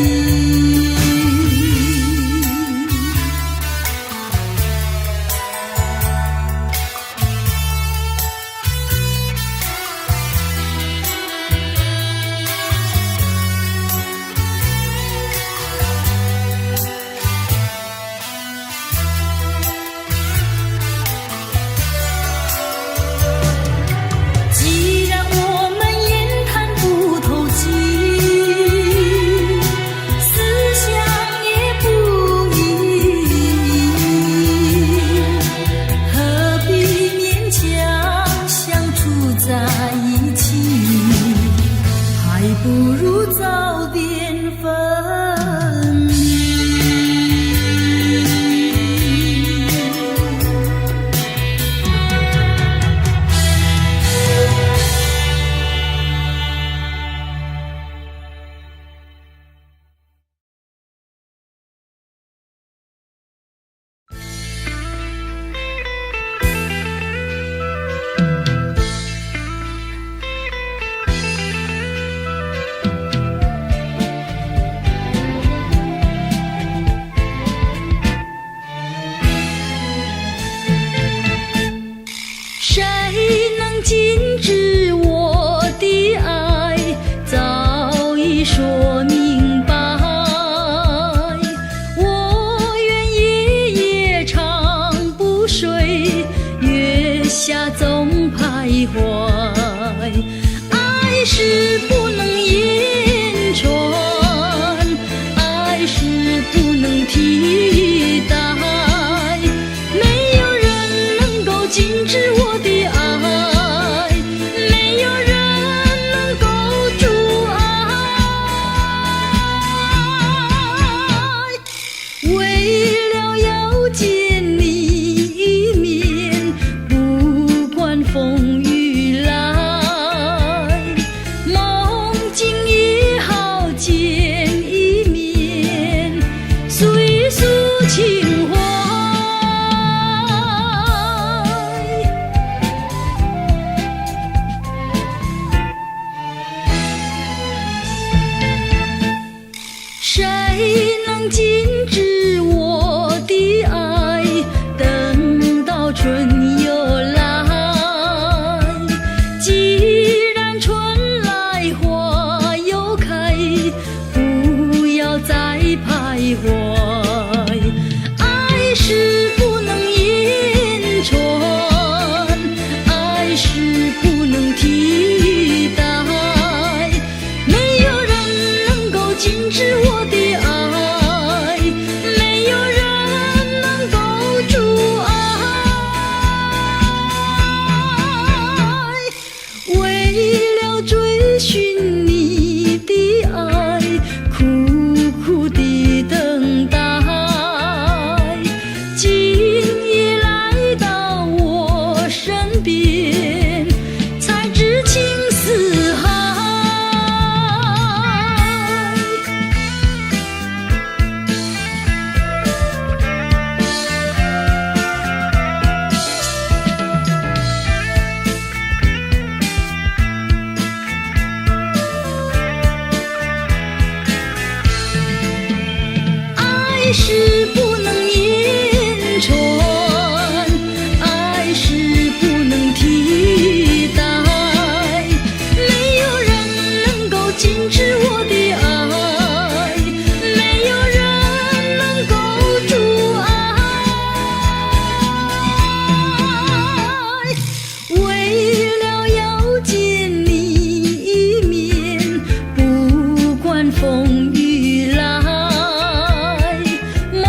谁能禁止我的爱？等到春又来，既然春来花又开，不要再徘徊。爱是不能言传，爱是不能替代，没有人能够禁止我的爱，没有人能够阻碍。为了追寻你的爱，苦苦地等待，今夜来到我身边，才知情似海。爱是不能言传，爱是不能替代，没有人能够禁止我的爱，没有人能够阻碍。为了要见你一面，不管风雨来，梦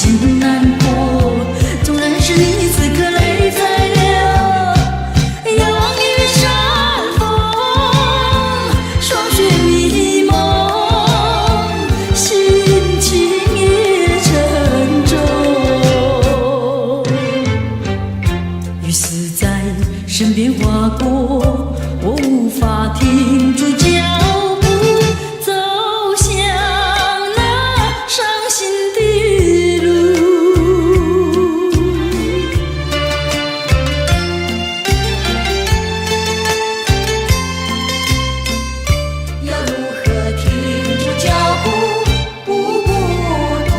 心难过。纵然是你此刻泪在流，遥望云山风，霜雪迷蒙，心情也沉重。雨丝在身边划过，我无法停住脚步，走向那伤心的路。要如何停住脚步，不孤独？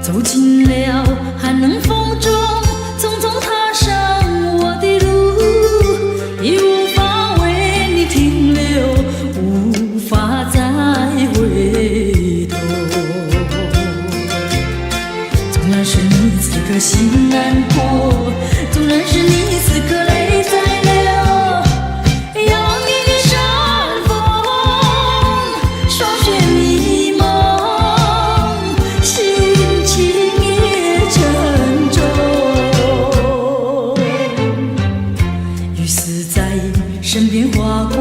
走进了寒冷风中，匆匆踏上我的路，已无法为你停留，无法再回头。纵然是你此刻心难过，纵然是你此刻泪在流，遥望云山风，霜雪迷蒙，心情也沉重。雨丝在身边划过，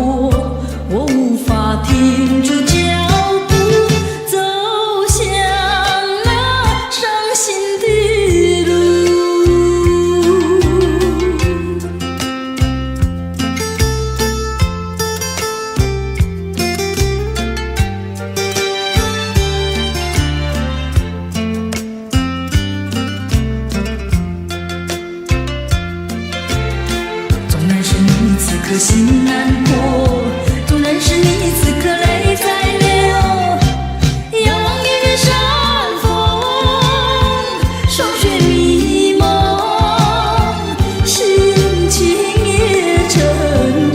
我无法停住脚步，走向那伤心的路。纵然是你此刻心难过，纵然是你此刻泪在流，遥望云山风，霜雪迷蒙，心情也沉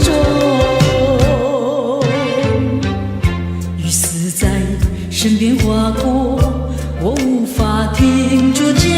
重。雨丝在身边划过，我无法停住脚